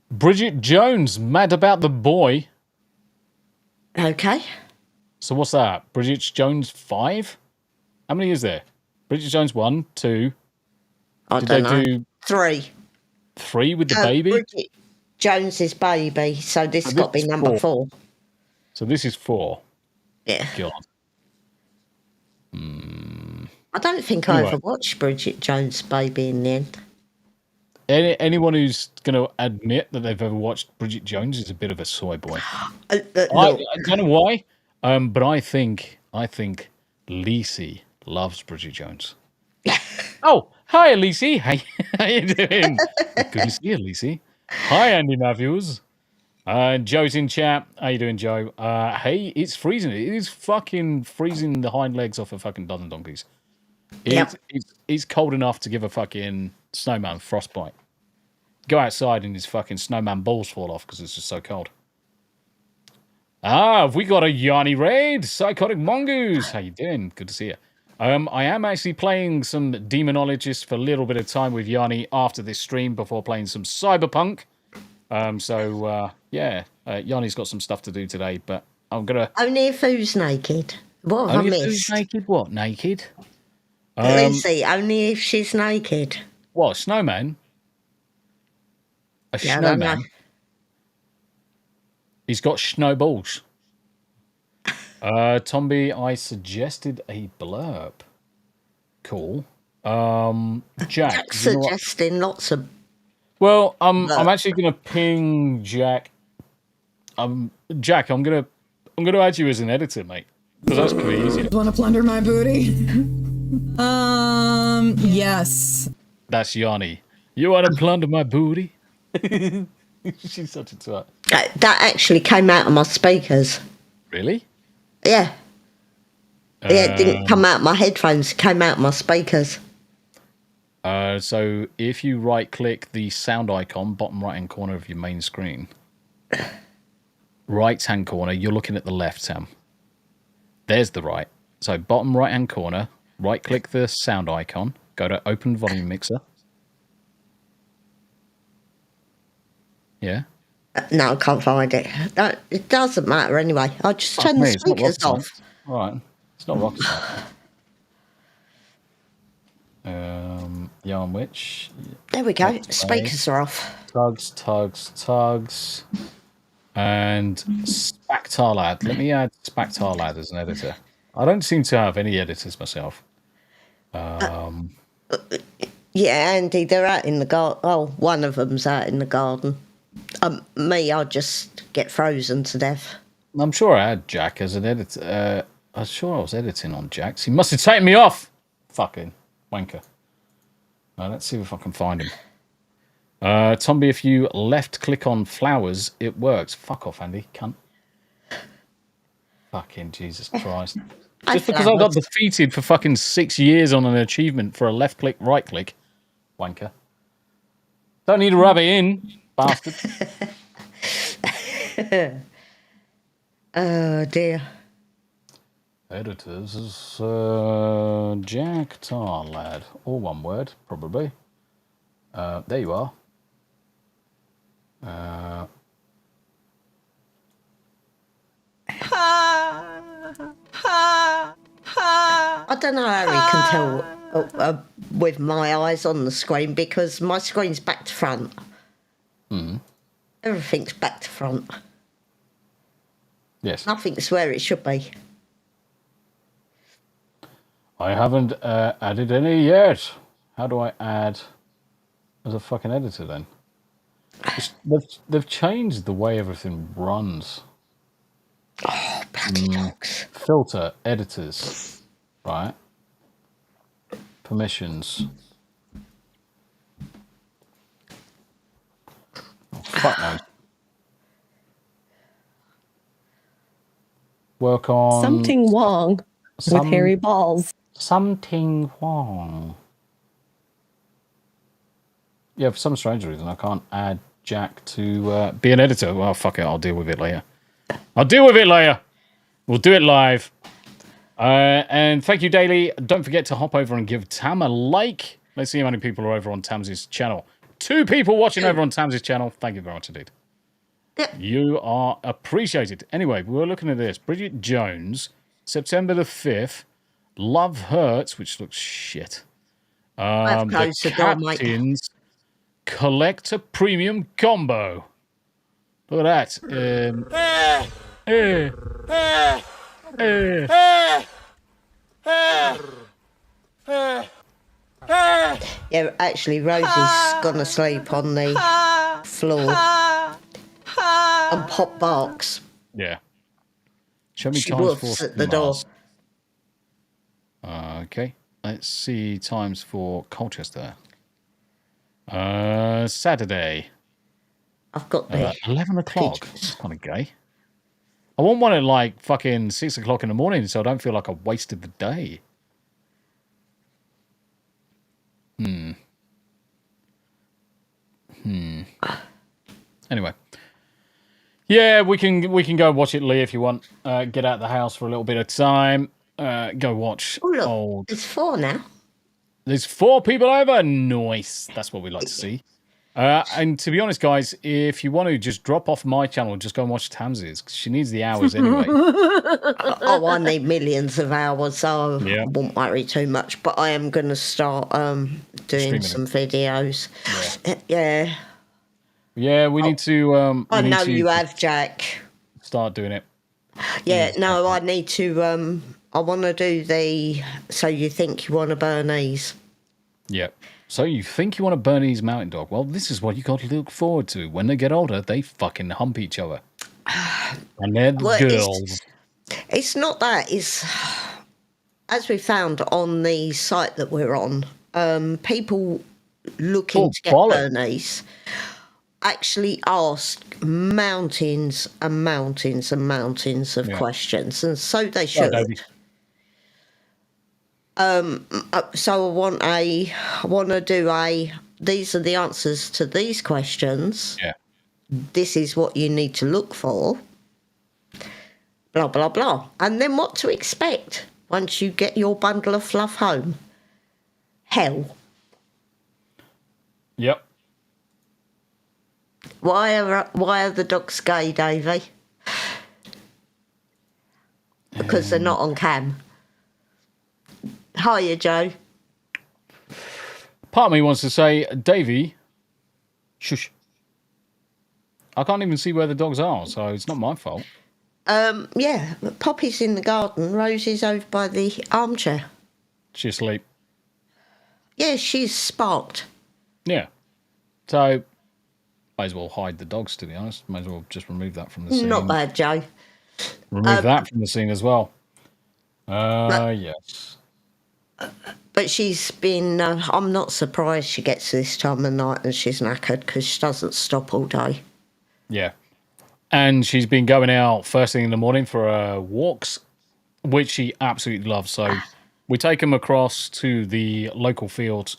Bridget Jones mad about the boy. Okay. So what's that? Bridget Jones 5? How many is there? Bridget Jones 1, 2. I don't know. Do 3. 3 with the baby? Bridget Jones's baby. So this has got to be number 4. So this is 4. Yeah. God. I don't think I ever watched Bridget Jones' baby in the end. Anyone who's going to admit that they've ever watched Bridget Jones is a bit of a soy boy. I don't know why, but I think Lacey loves Bridget Jones. Oh, hi, Lacey. How you doing? Good to see you, Lacey. Hi, Andy Matthews. Joe's in chat. How you doing, Joe? Hey, it's freezing. It is fucking freezing the hind legs off a fucking dozen donkeys. It's cold enough to give a fucking snowman frostbite. Go outside and his fucking snowman balls fall off because it's just so cold. Have we got a Yanni raid? Psychotic Mongoose. How you doing? Good to see you. I am actually playing some Demonologist for a little bit of time with Yanni after this stream before playing some Cyberpunk. Yanni's got some stuff to do today, but I'm gonna... Only if who's naked. What have I missed? Who's naked? What, naked? Lucy, only if she's naked. What, snowman? A Yeah, snowman? He's got snowballs. Tombi, I suggested a blurb. Cool. Jack. Suggesting lots of... Well, I'm actually going to ping Jack. Jack, I'm gonna add you as an editor, mate, because that's pretty easy. Want to plunder my booty? Yes. That's Yanni. You want to plunder my booty? She's such a twat. That actually came out of my speakers. Really? Yeah. Yeah, it didn't come out of my headphones. It came out of my speakers. So if you right-click the sound icon, bottom right-hand corner of your main screen, right-hand corner, you're looking at the left, Sam. There's the right. So bottom right-hand corner, right-click the sound icon, go to Open Volume Mixer. Yeah? No, I can't find it. No, it doesn't matter anyway. I'll just turn the speakers off. All right. It's not rocket science. Yarn Witch. There we go. Speakers are off. Tugs. And Spactarlad. Let me add Spactarlad as an editor. I don't seem to have any editors myself. Yeah, Andy, they're out in the garden. Oh, one of them's out in the garden. Me, I'll just get frozen to death. I'm sure I had Jack as an editor. I'm sure I was editing on Jax. He must have taken me off. Fucking wanker. Let's see if I can find him. Tombi, if you left click on flowers, it works. Fuck off, Andy. Cunt. Fucking Jesus Christ. Just because I got defeated for fucking 6 years on an achievement for a left click, right click. Wanker. Don't need to rub it in, bastard. Oh, dear. Editors is Jack Tar, lad. All one word, probably. There you are. I don't know how he can tell with my eyes on the screen because my screen's back to front. Everything's back to front. Yes. Nothing's where it should be. I haven't added any yet. How do I add as a fucking editor then? They've changed the way everything runs. Oh, bloody dogs. Filter, editors, right? Permissions. Oh, fuck no. Work on... Something wrong with hairy balls. Something wrong. Yeah, for some strange reason, I can't add Jack to be an editor. Well, fuck it, I'll deal with it later. We'll do it live. And thank you, Daily. Don't forget to hop over and give Tam a like. Let's see how many people are over on Tam's channel. 2 people watching over on Tam's channel. Thank you very much indeed. You are appreciated. Anyway, we were looking at this. Bridget Jones, September the 5th. Love Hurts, which looks shit. The Captains Collector Premium Combo. Look at that. Yeah, actually, Rosie's gone to sleep on the floor on Pop Barks. Yeah. Show me She times was for at the door. Okay. Let's see times for Colchester. Saturday. I've got the 11 o'clock. That's kind of gay. I want one at like fucking 6 o'clock in the morning so I don't feel like I wasted the day. Anyway. Yeah, we can go watch it, Lee, if you want. Get out of the house for a little bit of time. Go watch old... There's 4 now. There's 4 people over. Nice. That's what we like to see. And to be honest, guys, if you want to just drop off my channel, just go and watch Tams's, because she needs the hours anyway. Oh, I need millions of hours, so I won't worry too much. But I am going to start doing some videos. Yeah. Yeah, we need to... I know you have, Jack. Start doing it. Yeah, no, I need to... I want to do the So You Think You Want a Bernese. Yeah. So you think you want a Bernese Mountain Dog? Well, this is what you got to look forward to. When they get older, they fucking hump each other. And they're the girls. It's not that. It's... As we found on the site that we're on, people looking to get Bernese actually ask mountains and mountains and mountains of questions, and so they should. So I want to do these are the answers to these questions. Yeah. This is what you need to look for. Blah, blah, blah. And then what to expect once you get your bundle of fluff home. Hell. Yep. Why are the dogs gay, Davey? Because they're not on cam. Hiya, Joe. Part of me wants to say, Davey, shush. I can't even see where the dogs are, so it's not my fault. Yeah, Poppy's in the garden. Rosie's over by the armchair. She's asleep. Yeah, she's sparked. Yeah. So, might as well hide the dogs, to be honest. Might as well just remove that from the scene. Not bad, Joe. Remove that from the scene as well. Yes. But she's been. I'm not surprised she gets to this time of night and she's knackered because she doesn't stop all day. Yeah. And she's been going out first thing in the morning for walks, which she absolutely loves. So we take them across to the local fields.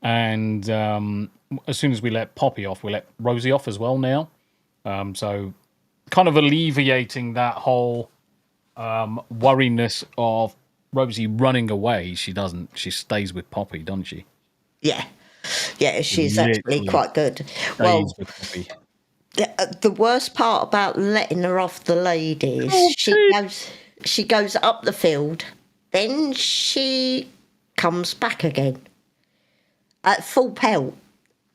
And as soon as we let Poppy off, we let Rosie off as well now. So kind of alleviating that whole worriness of Rosie running away. She doesn't. She stays with Poppy, doesn't she? Yeah. Yeah, she's actually Literally quite good. Stays Well, with Poppy. the worst part about letting her off the ladies, she goes up the field, then she comes back again at full pelt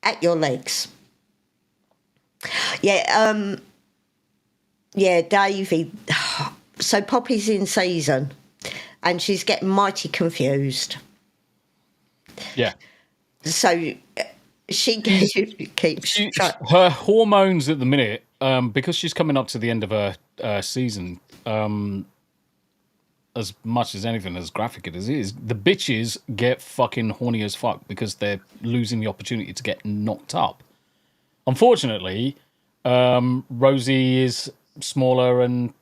at your legs. Yeah, Davey. So Poppy's in season, and she's getting mighty confused. Yeah. So she keeps her hormones at the minute, because she's coming up to the end of her season. As much as anything, as graphic it is, the bitches get fucking horny as fuck because they're losing the opportunity to get knocked up. Unfortunately, Rosie is smaller and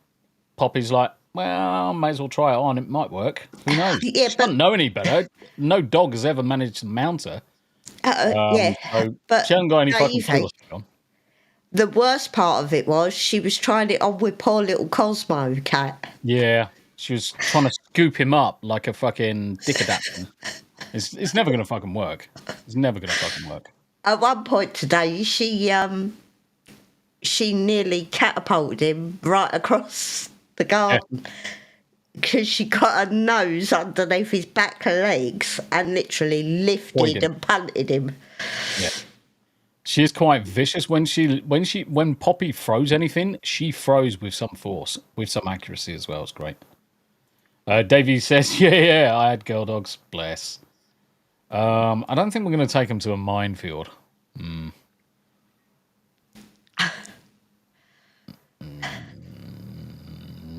Poppy's like, well, may as well try it on. It might work. Who knows? She doesn't know any better. No dog has ever managed to mount her. So but she hasn't got any fucking Davey, policy on. the worst part of it was she was trying it on with poor little Cosmo cat. Yeah, she was trying to scoop him up like a fucking dick adapter. It's never going to fucking work. It's never going to fucking work. At one point today, she nearly catapulted him right across the garden because she got her nose underneath his back legs and literally lifted and punted him. Yeah. She is quite vicious when Poppy throws anything. She throws with some force, with some accuracy as well. It's great. Davey says, "Yeah, I had girl dogs. Bless." I don't think we're going to take them to a minefield.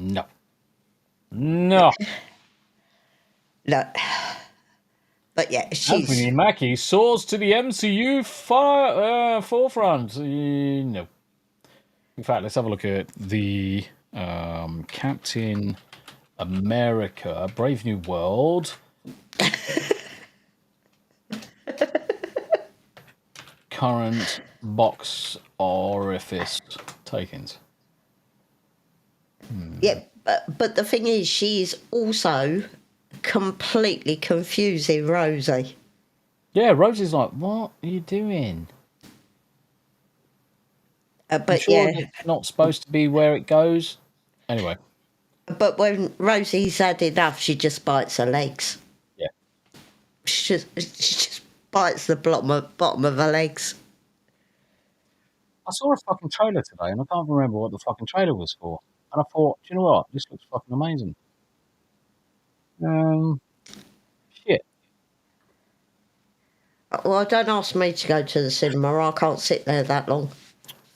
No. No. But yeah, she's... Anthony Mackie soars to the MCU forefront. No. In fact, let's have a look at the Captain America Brave New World. Current box orifice takings. Yeah, but the thing is, she's also completely confusing Rosie. Yeah, Rosie's like, what are you doing? But sure it's not supposed to be where it goes. Anyway. But when Rosie's had enough, she just bites her legs. Yeah. She just bites the bottom of her legs. I saw a fucking trailer today and I can't remember what the fucking trailer was for. And I thought, do you know what? This looks fucking amazing. Shit. Well, don't ask me to go to the cinema. I can't sit there that long.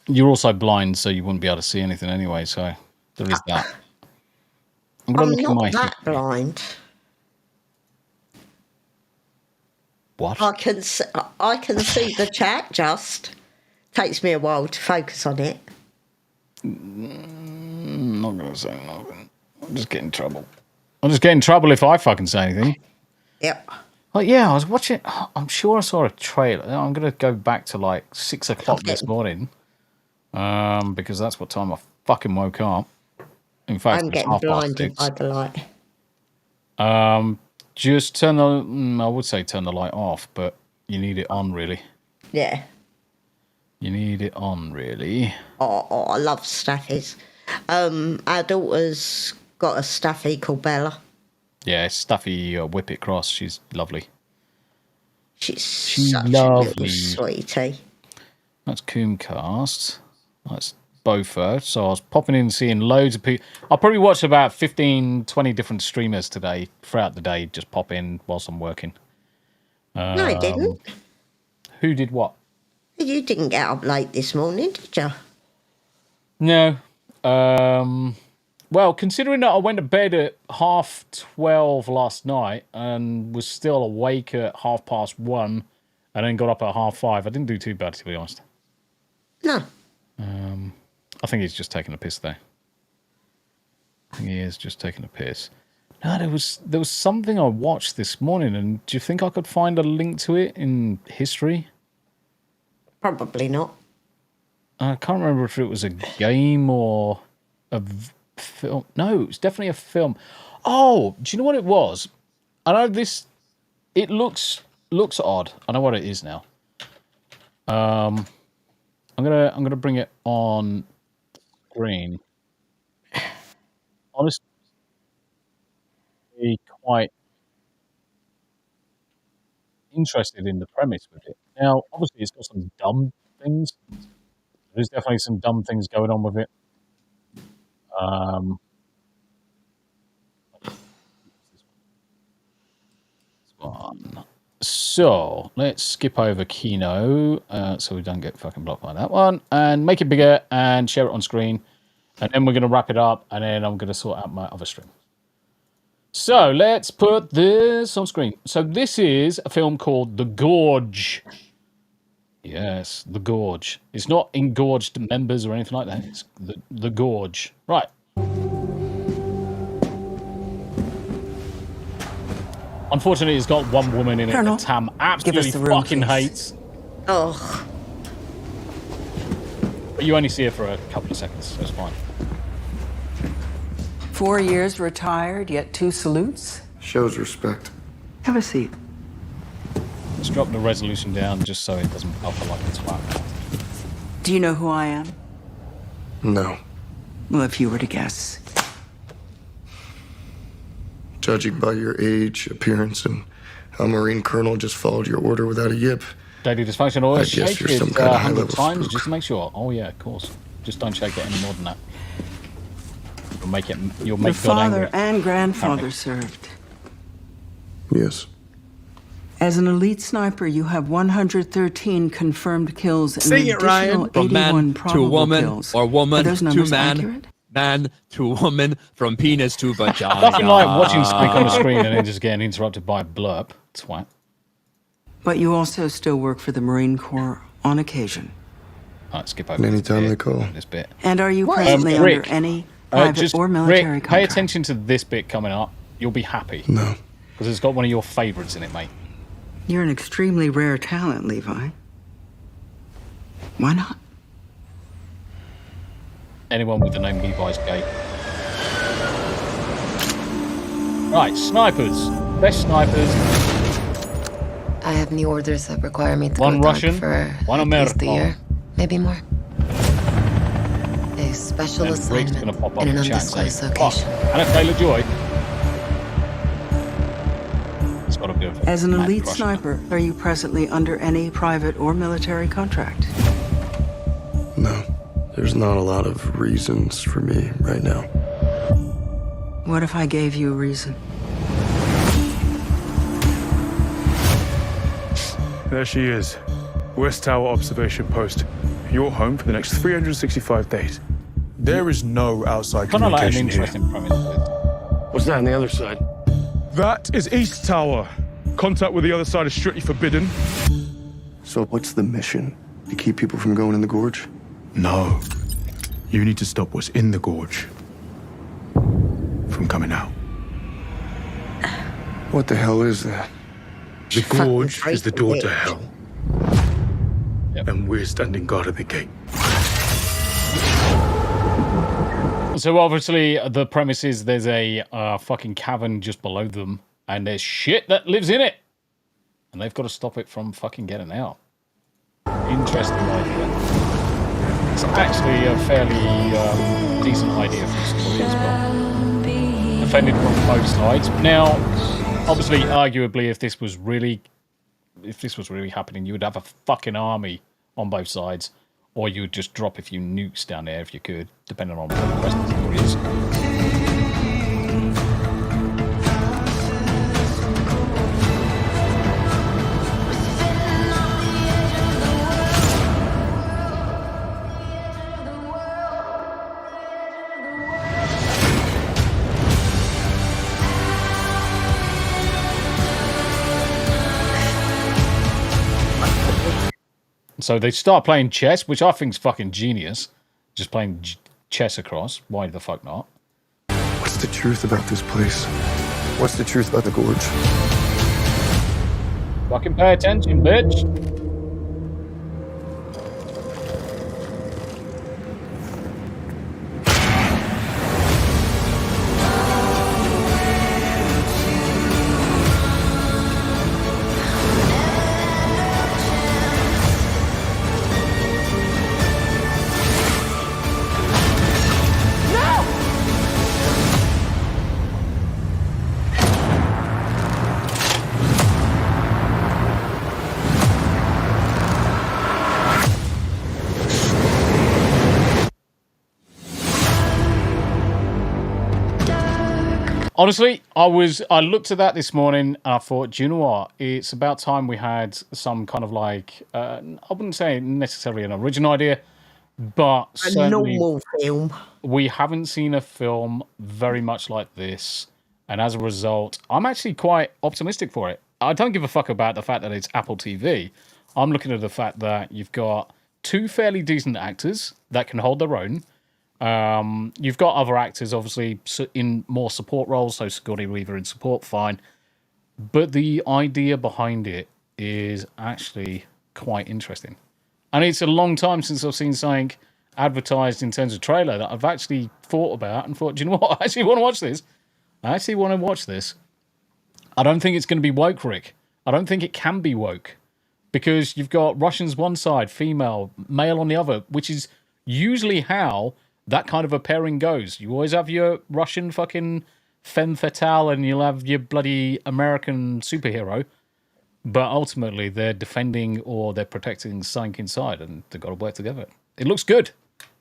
You're also blind, so you wouldn't be able to see anything anyway, so there is that. I'm not that blind. What? I can see the chat, just takes me a while to focus on it. I'm not going to say nothing. I'll just get in trouble. I'll just get in trouble if I fucking say anything. Yep. Oh, yeah, I was watching... I'm sure I saw a trailer. I'm going to go back to like 6 o'clock this morning. Because that's what time I fucking woke up. In fact, I'm getting blinded by the light. Just turn the... I would say turn the light off, but you need it on, really. Yeah. You need it on, really. Oh, I love staffies. Our daughter's got a staffy called Bella. Yeah, Staffy Whippet Cross. She's lovely. She's such lovely. a little sweetie. That's Coomcast. That's Beaufort. So I was popping in and seeing loads of people. I'll probably watch about 15, 20 different streamers today, throughout the day, just pop in whilst I'm working. No, I didn't. Who did what? You didn't get up late this morning, did you? No. Well, considering that I went to bed at 12:30 last night and was still awake at 1:30 and then got up at 5:30, I didn't do too bad, to be honest. No. I think he's just taking a piss, though. I think he is just taking a piss. No, there was something I watched this morning, and do you think I could find a link to it in history? Probably not. I can't remember if it was a game or a film. No, it's definitely a film. Oh, do you know what it was? I know this. It looks odd. I know what it is now. I'm gonna bring it on screen. Honestly, quite interested in the premise with it. Now, obviously, it's got some dumb things. There's definitely some dumb things going on with it. This one. So let's skip over Kino, so we don't get fucking blocked by that one, and make it bigger and share it on screen, and then we're going to wrap it up, and then I'm going to sort out my other stream. So let's put this on screen. So this is a film called The Gorge. Yes, The Gorge. It's not engorged members or anything like that. It's the Gorge. Right. Unfortunately, it's got one woman in it that Tam absolutely fucking hates. Oh. But you only see her for a couple of seconds, so it's fine. 4 years retired, yet 2 salutes? Shows respect. Have a seat. Let's drop the resolution down just so it doesn't buffer like it's flat. Do you know who I am? No. Well, if you were to guess. Judging by your age, appearance, and how Marine Colonel just followed your order without a yip. Daily dysfunction always I guess shake you're it some kind of 100 high-level times spook. just to make sure. Oh yeah, of course. Just don't shake it any more than that. You'll make Your God father angry. and grandfather Apparently. served. Yes. As an elite sniper, you have 113 confirmed kills and Sing an it, Ryan. additional From 81 man to probable woman, kills. or Are woman those to numbers man, accurate? man to woman, from penis to vagina. Nothing like watching something on the screen and then just getting interrupted by a blurb. Twat. But you also still work for the Marine Corps on occasion. Alright, skip over Anytime they call. this bit. And are you presently under Rick, any private just or military Rick, pay contract? attention to this bit coming up. You'll be happy. No. Because it's got one of your favourites in it, mate. You're an extremely rare talent, Levi. Why not? Anyone with the name Levi's gay. Right, snipers. Best snipers. I have new orders that require me to One go Russian, for one at least a American. year, maybe more. A special And Rick's assignment gonna pop up in an in chat and say, undisclosed "Fuck, location. Anna Taylor-Joy." It's got a bit of As an mad elite crush on sniper, are you presently under any private or military contract? No. There's not a lot of reasons for me right now. What if I gave you a reason? There she is. West Tower Observation Post. Your home for the next 365 days. There is no outside Kind of like an communication here. interesting premise. What's that on the other side? That is East Tower. Contact with the other side is strictly forbidden. So what's the mission? To keep people from going in the gorge? No. You need to stop what's in the gorge from coming out. What the hell is that? The gorge is the door to hell. And we're standing guard at the gate. So obviously the premise is there's a fucking cavern just below them, and there's shit that lives in it, and they've got to stop it from fucking getting out. Interesting idea. It's actually a fairly decent idea for the story as well. Defended from both sides. Now, obviously, arguably, if this was really happening, you would have a fucking army on both sides, or you would just drop a few nukes down there if you could, depending on what the rest of the story is. So they start playing chess, which I think is fucking genius. Just playing chess across. Why the fuck not? What's the truth about this place? What's the truth about the gorge? Fucking pay attention, bitch. Honestly, I looked at that this morning and I thought, do you know what? It's about time we had some kind of like, I wouldn't say necessarily an original idea, but a normal film. We haven't seen a film very much like this. And as a result, I'm actually quite optimistic for it. I don't give a fuck about the fact that it's Apple TV. I'm looking at the fact that you've got two fairly decent actors that can hold their own. You've got other actors, obviously, in more support roles, so Sigourney Weaver in support, fine. But the idea behind it is actually quite interesting. And it's a long time since I've seen something advertised in terms of trailer that I've actually thought about and thought, do you know what? I actually want to watch this. I don't think it's going to be woke, Rick. I don't think it can be woke. Because you've got Russians one side, female, male on the other, which is usually how that kind of a pairing goes. You always have your Russian fucking femme fatale and you'll have your bloody American superhero. But ultimately, they're defending or they're protecting something inside and they've got to work together. It looks good.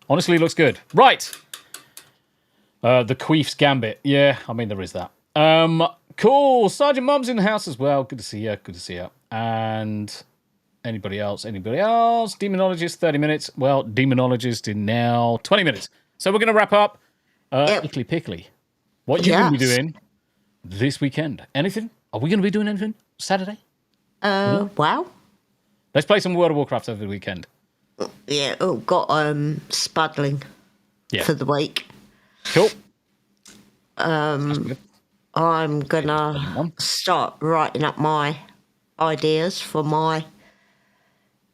Honestly, it looks good. Right. The Queef's Gambit. Yeah, I mean, there is that. Cool. Sergeant Mum's in the house as well. Good to see you. Good to see you. And anybody else? Demonologist, 30 minutes. Well, Demonologist in now 20 minutes. So we're going to wrap up. Ickly Pickly. What are you going to be doing this weekend? Anything? Are we going to be doing anything? Saturday? Wow. Let's play some World of Warcraft over the weekend. Yeah, got spuddling for the week. Cool. I'm gonna start writing up my ideas for my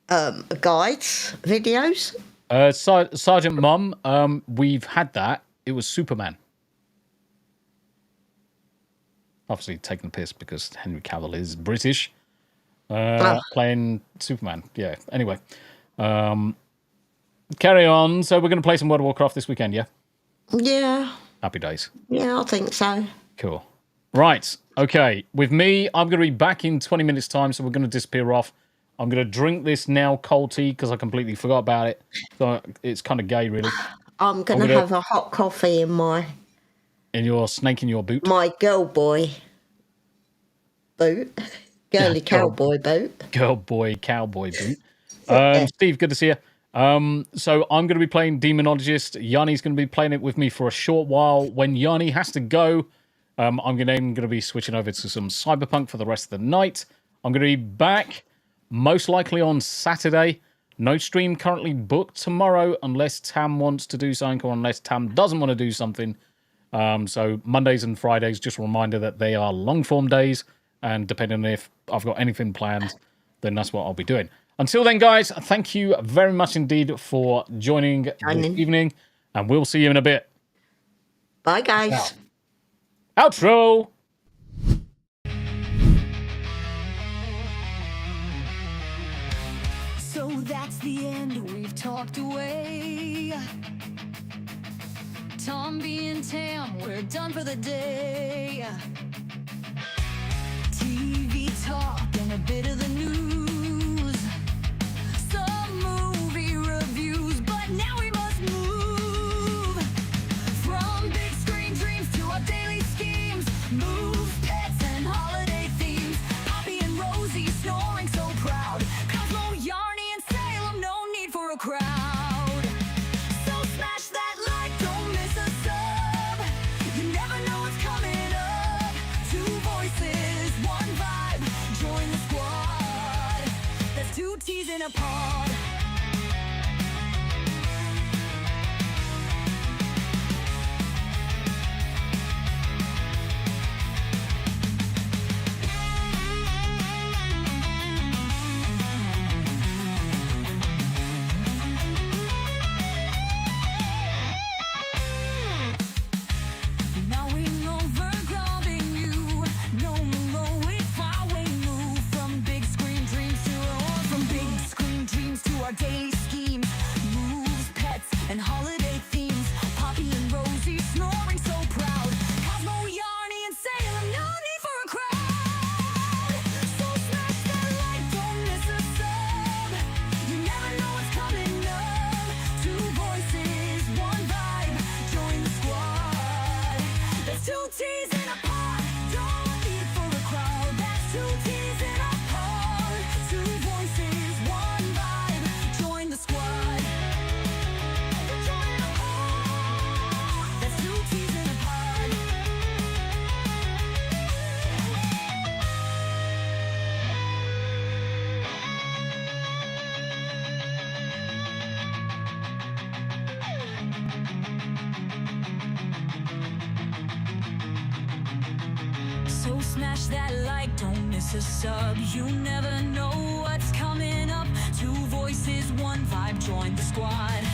guides videos. Sergeant Mum, we've had that. It was Superman. Obviously taking the piss because Henry Cavill is British. Playing Superman. Yeah. Anyway. Carry on. So we're going to play some World of Warcraft this weekend, yeah? Yeah. Happy days. Yeah, I think so. Cool. Right. Okay. With me, I'm going to be back in 20 minutes' time, so we're going to disappear off. I'm going to drink this now cold tea because I completely forgot about it. So it's kind of gay, really. I'm going to have a hot coffee in your snake in your boot? My girl boy boot. Girly cowboy boot. Girl boy cowboy boot. Steve, good to see you. So I'm going to be playing Demonologist. Yanni's going to be playing it with me for a short while. When Yanni has to go, I'm going to be switching over to some Cyberpunk for the rest of the night. I'm going to be back most likely on Saturday. No stream currently booked tomorrow unless Tam wants to do something or unless Tam doesn't want to do something. So Mondays and Fridays, just a reminder that they are long-form days. And depending on if I've got anything planned, then that's what I'll be doing. Until then, guys, thank you very much indeed for joining this evening. And we'll see you in a bit. Bye, guys. Outro. So that's the end. We've talked away. Tombi and Tam, we're done for the day. TV talk and a bit of the news. Some movie reviews, but now we must move. From big screen dreams to our daily schemes. Move pets and holiday themes. Poppy and Rosie snoring so proud. Cosmo, Yarny and Salem, no need for a crowd. So smash that like, don't miss a sub. You never know what's coming up. Two voices, one vibe, join the squad. There's two T's in a pod. So smash that like, don't miss a sub. You never know what's coming up. Two voices, one vibe, join the squad.